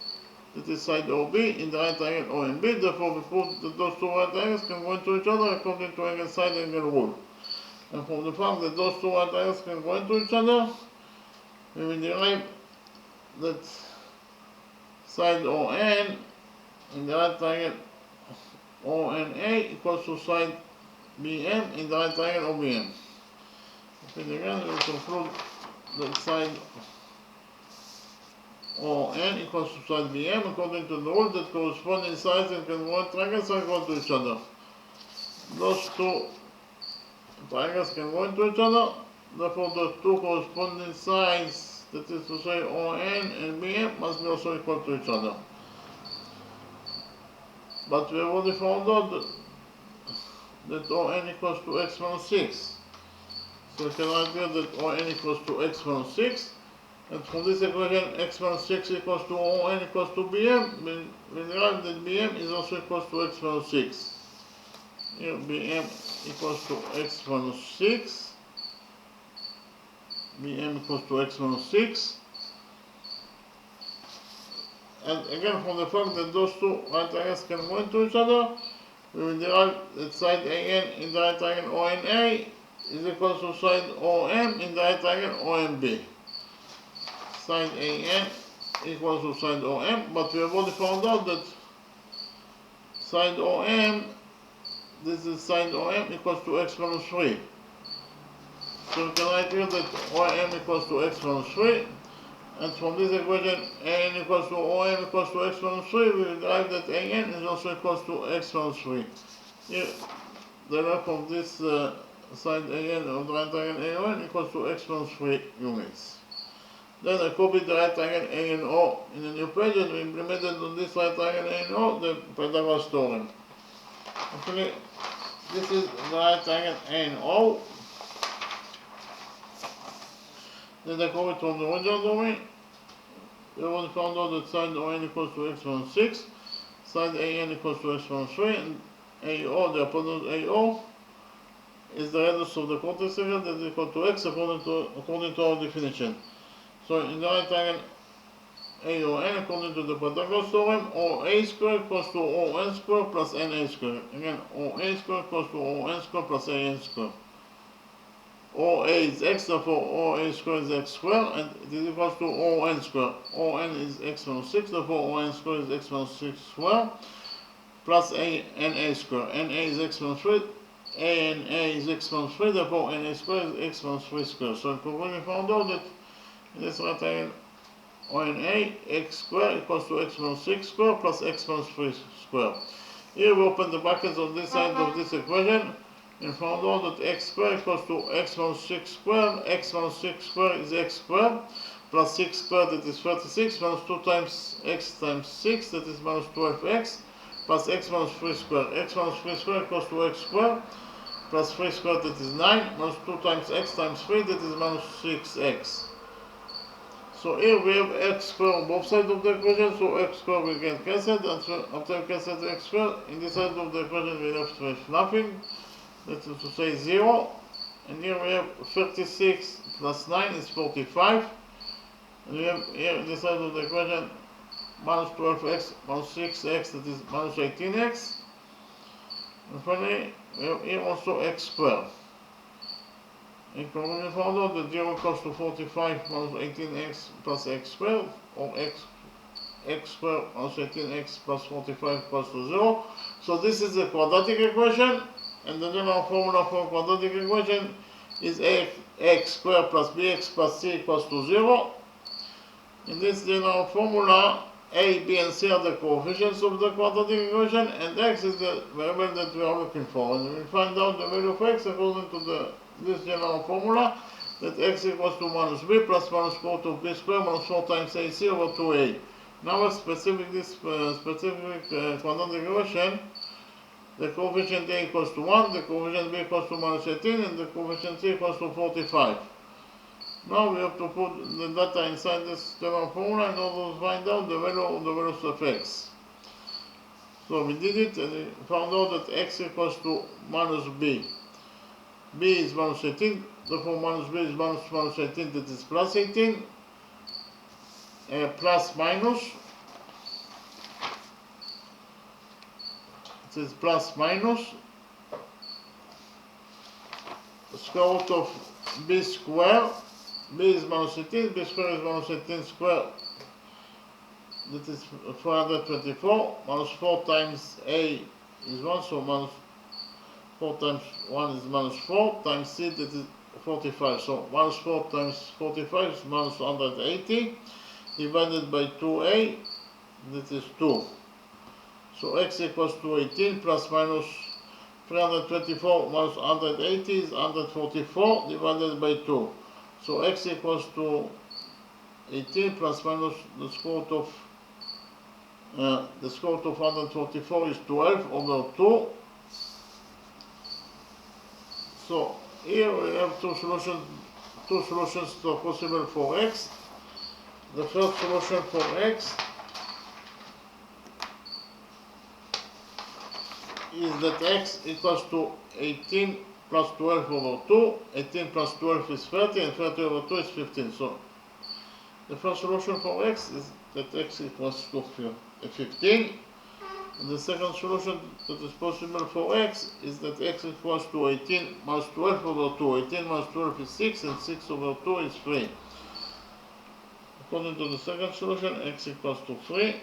that is side OB, in the right triangle ONB. Therefore, we proved that those two right angles can go into each other according to angle side angle rule. And from the fact that those two right angles can go into each other, we will derive that side ON in the right triangle ONA equals to side BM in the right triangle OBM. Okay, again, we conclude that side ON equals to side BM according to the rule that corresponding sides and congruent triangles are equal to each other. Those two triangles can go into each other, therefore the two corresponding sides, that is to say ON and BM, must be also equal to each other. But we have already found out that ON equals to x minus 6. So we can write here that ON equals to x minus 6. And from this equation, x minus 6 equals to ON equals to BM. We derive that BM is also equals to x minus 6. Here BM equals to x minus 6. BM equals to x minus 6. And again, from the fact that those two right angles can go into each other, we will derive that side AN in the right triangle ONA is equal to side OM in the right triangle OMB. Side AN equals to side OM, but we have already found out that side OM, this is side OM equals to x minus 3. So we can write here that OM equals to x minus 3. And from this equation, AN equals to OM equals to x minus 3, we will derive that AN is also equals to x minus 3. Here, the length of this side AN of the right triangle AON equals to x minus 3 units. Then I copied the right triangle ANO in a new page and we implemented on this right triangle ANO the Pythagoras theorem. Actually, this is the right triangle ANO. Then I copy it from the original domain. We already found out that side ON equals to x minus 6, side AN equals to x minus 3, and AO, the opponent AO, is the radius of the contact segment that is equal to x according to our definition. So in the right triangle AON, according to the Pythagoras theorem, OA squared equals to ON squared plus NA squared. Again, OA squared equals to ON squared plus AN squared. OA is x, therefore OA squared is x squared, and it is equal to ON squared. ON is x minus 6, therefore ON squared is x minus 6 squared, plus NA squared. NA is x minus 3, ANA is x minus 3, therefore NA squared is x minus 3 squared. So in conclusion, we found out that in this right triangle ONA, x squared equals to x minus 6 squared plus x minus 3 squared. Here we open the brackets on this side of this equation, and found out that x squared equals to x minus 6 squared. X minus 6 squared is x squared, plus 6 squared, that is 36, minus 2 times x times 6, that is minus 12x, plus x minus 3 squared. X minus 3 squared equals to x squared, plus 3 squared, that is 9, minus 2 times x times 3, that is minus 6x. So here we have x squared on both sides of the equation, so x squared will get cancelled, and so after we cancel the x squared, in this side of the equation we left with nothing. That is to say 0, and here we have 36 plus 9 is 45, and we have here in this side of the equation minus 12x minus 6x, that is minus 18x, and finally we have here also x squared. In conclusion, we found out that 0 equals to 45 minus 18x plus x squared, or x squared minus 18x plus 45 equals to 0. So this is a quadratic equation. And the general formula for quadratic equation is x squared plus bx plus c equals to 0. In this general formula, A, B, and C are the coefficients of the quadratic equation, and x is the variable that we are looking for. And we find out the value of x according to this general formula, that x equals to minus b plus minus square root of b squared minus 4 times ac over 2a. Now let's specific this specific quadratic equation. The coefficient a equals to 1, the coefficient b equals to minus 18, and the coefficient c equals to 45. Now we have to put the data inside this general formula in order to find out the value of the values of x. So we did it and we found out that x equals to minus b. b is minus 18, therefore minus b is minus 18, that is plus 18. Plus minus, it is plus minus square root of b square. B is minus 18, b square is minus 18 square, that is 424, minus 4 times a is 1, so minus 4 times 1 is minus 4, times c, that is 45, so minus 4 times 45 is minus 180, divided by 2a, that is 2. So x equals to 18 plus minus 324 minus 180 is 144 divided by 2. So x equals to 18 plus minus the square root of 144 is 12 over 2. So here we have two solutions are possible for x. The first solution for x is that x equals to 18 plus 12 over 2, 18 plus 12 is 30, and 30 over 2 is 15. So the first solution for x is that x equals to 15. And the second solution that is possible for x is that x equals to 18 minus 12 over 2. 18 minus 12 is 6, and 6 over 2 is 3. According to the second solution, x equals to 3.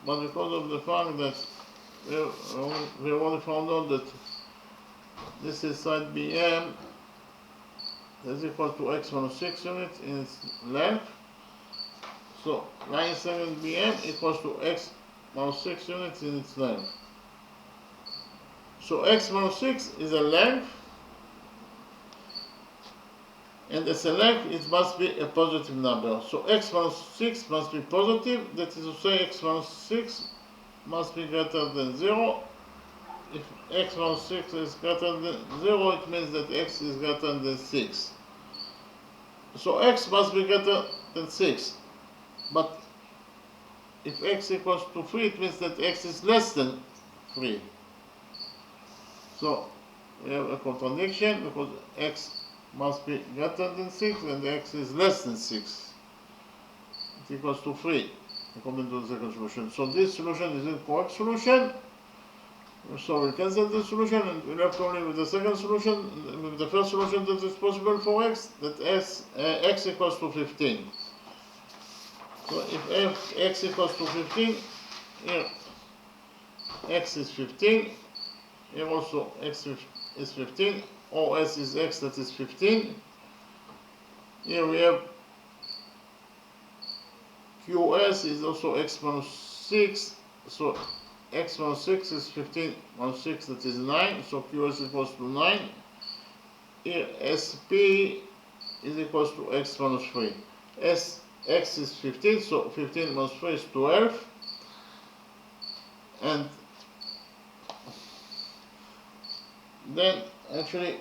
But because of the fact that we already found out that this is side BM is equal to x minus 6 units in its length. So line 7 BM equals to x minus 6 units in its length. So x minus 6 is a length, and as a length it must be a positive number. So x minus 6 must be positive, that is to say x minus 6 must be greater than 0. If x minus 6 is greater than 0, it means that x is greater than 6. So x must be greater than 6. But if x equals to 3, it means that x is less than 3. So we have a contradiction because x must be greater than 6 and x is less than 6. It equals to 3 according to the second solution. So this solution is the correct solution. So we cancel this solution and we're left only with the second solution, with the first solution that is possible for x, that x equals to 15. So if x equals to 15, here x is 15, here also x is 15, OS is x, that is 15. Here we have QS is also x minus 6, so x minus 6 is 15 minus 6, that is 9, so QS equals to 9. Here SP is equals to x minus 3. X is 15, so 15 minus 3 is 12. And then actually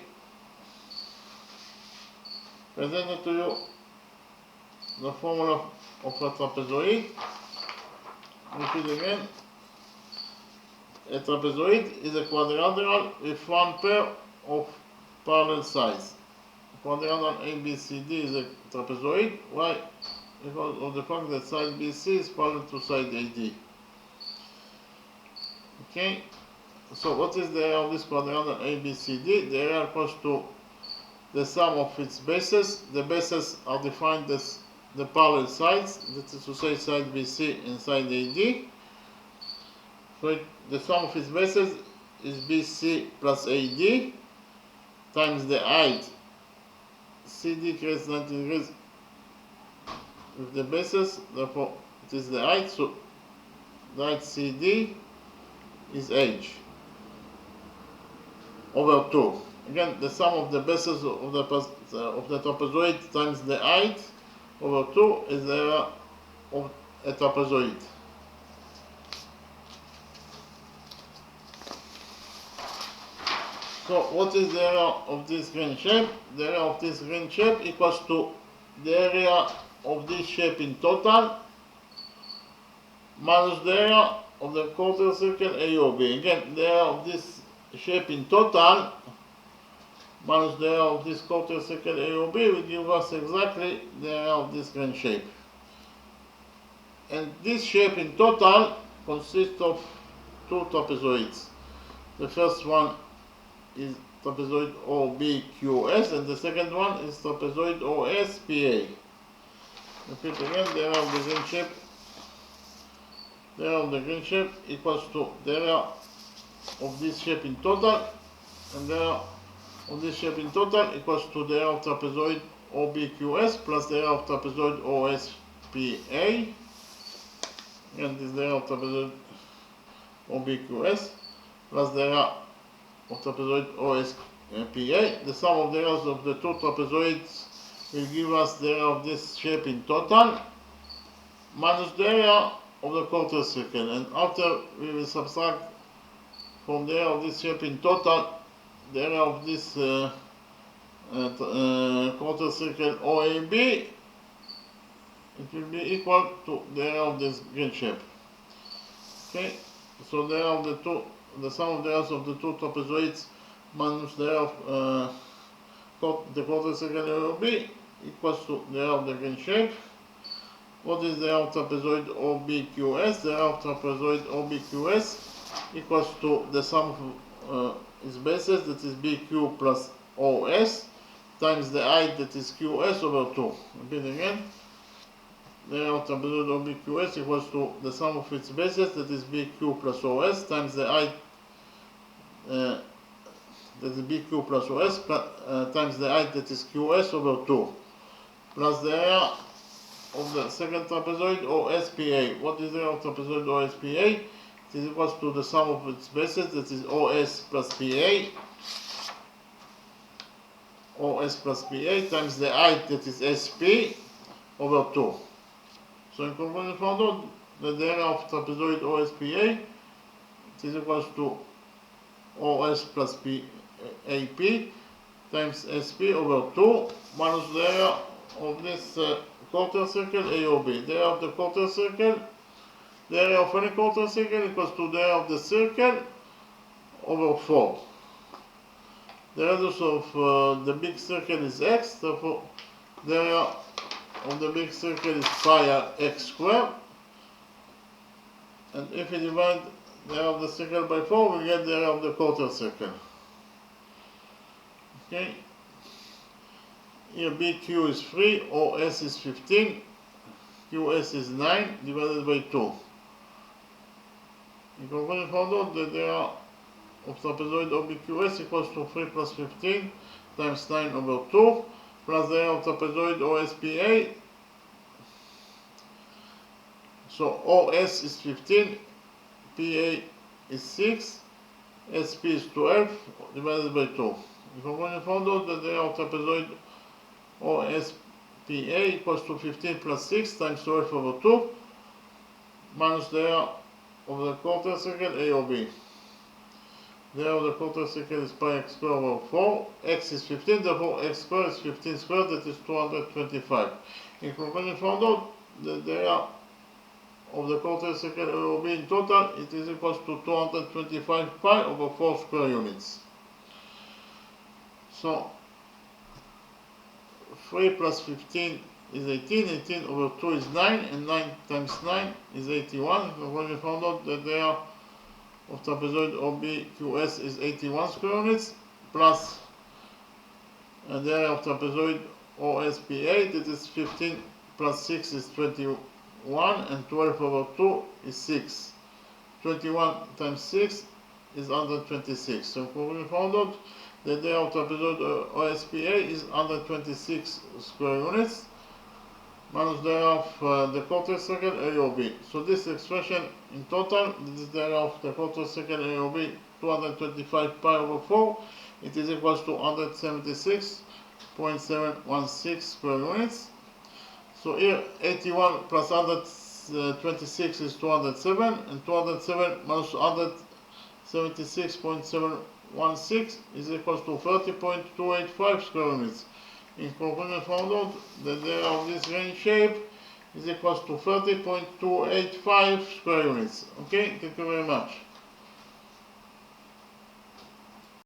presented to you the formula of a trapezoid. Repeat again. A trapezoid is a quadrilateral with one pair of parallel sides. Quadrilateral ABCD is a trapezoid. Why? Because of the fact that side BC is parallel to side AD. Okay? So what is the area of this quadrilateral ABCD? The area equals to the sum of its bases. The bases are defined as the parallel sides, that is to say side BC and side AD. So the sum of its bases is BC plus AD times the height. CD creates 90 degrees with the bases, therefore it is the height, so the height CD is h over 2. Again, the sum of the bases of the trapezoid times the height over 2 is the area of a trapezoid. So what is the area of this green shape? The area of this green shape equals to the area of this shape in total minus the area of the quarter circle AOB. Again, the area of this shape in total minus the area of this quarter circle AOB will give us exactly the area of this green shape. And this shape in total consists of two trapezoids. The first one is trapezoid OBQS and the second one is trapezoid OSPA. Repeat again, the area of the green shape. The area of the green shape equals to the area of this shape in total, and the area of this shape in total equals to the area of trapezoid OBQS plus the area of trapezoid OSPA. And this is the area of trapezoid OBQS plus the area of trapezoid OSPA. The sum of the areas of the two trapezoids will give us the area of this shape in total minus the area of the quarter circle, and after we will subtract from the area of this shape in total the area of this quarter circle OAB, it will be equal to the area of this green shape. Okay, so the area of the sum of the areas of the two trapezoids minus the area of the quarter circle AOB equals to the area of the green shape. What is the area of trapezoid OBQS? The area of trapezoid OBQS equals to the sum of its bases, that is BQ plus OS, times the height, that is QS over 2. Repeat again. The area of trapezoid OBQS equals to the sum of its bases, that is BQ plus OS, times the height, that is BQ plus OS, times the height, that is QS over 2, plus the area of the second trapezoid OSPA. What is the area of trapezoid OSPA? It is equals to the sum of its bases, that is OS plus PA, OS plus PA, times the height, that is SP, over 2. So in conclusion, we found out that the area of trapezoid OSPA, it is equals to OS plus AP times SP over 2 minus the area of this quarter circle AOB. The area of the quarter circle, the area of any quarter circle equals to the area of the circle over 4. The radius of the big circle is x, therefore the area of the big circle is pi x squared. And if we divide the area of the circle by 4, we get the area of the quarter circle. Okay. Here BQ is 3, OS is 15, QS is 9 divided by 2. In conclusion, we found out that the area of trapezoid OBQS equals to 3 plus 15 times 9 over 2 plus the area of trapezoid OSPA. So OS is 15, PA is 6, SP is 12 divided by 2. In conclusion, we found out that the area of trapezoid OSPA equals to 15 plus 6 times 12 over 2 minus the area of the quarter circle AOB. The area of the quarter circle is pi x squared over 4. X is 15, therefore x squared is 15 squared, that is 225. In conclusion, we found out that the area of the quarter circle AOB in total, it is equals to 225 pi over 4 square units. So 3 plus 15 is 18, 18 over 2 is 9, and 9 times 9 is 81. So when we found out that the area of trapezoid OBQS is 81 square units, plus the area of trapezoid OSPA, that is 15 plus 6 is 21, and 12 over 2 is 6. 21 times 6 is 126. So we found out that the area of trapezoid OSPA is 126 square units, minus the area of the quarter second AOB. So this expression in total, this is the area of the quarter second AOB, 225 pi over 4. It is equals to 176.716 square units. So here 81 plus 126 is 207, and 207 minus 176.716 is equals to 30.285 square units. In conclusion, found out that the area of this range shape is equals to 30.285 square units. Okay, thank you very much.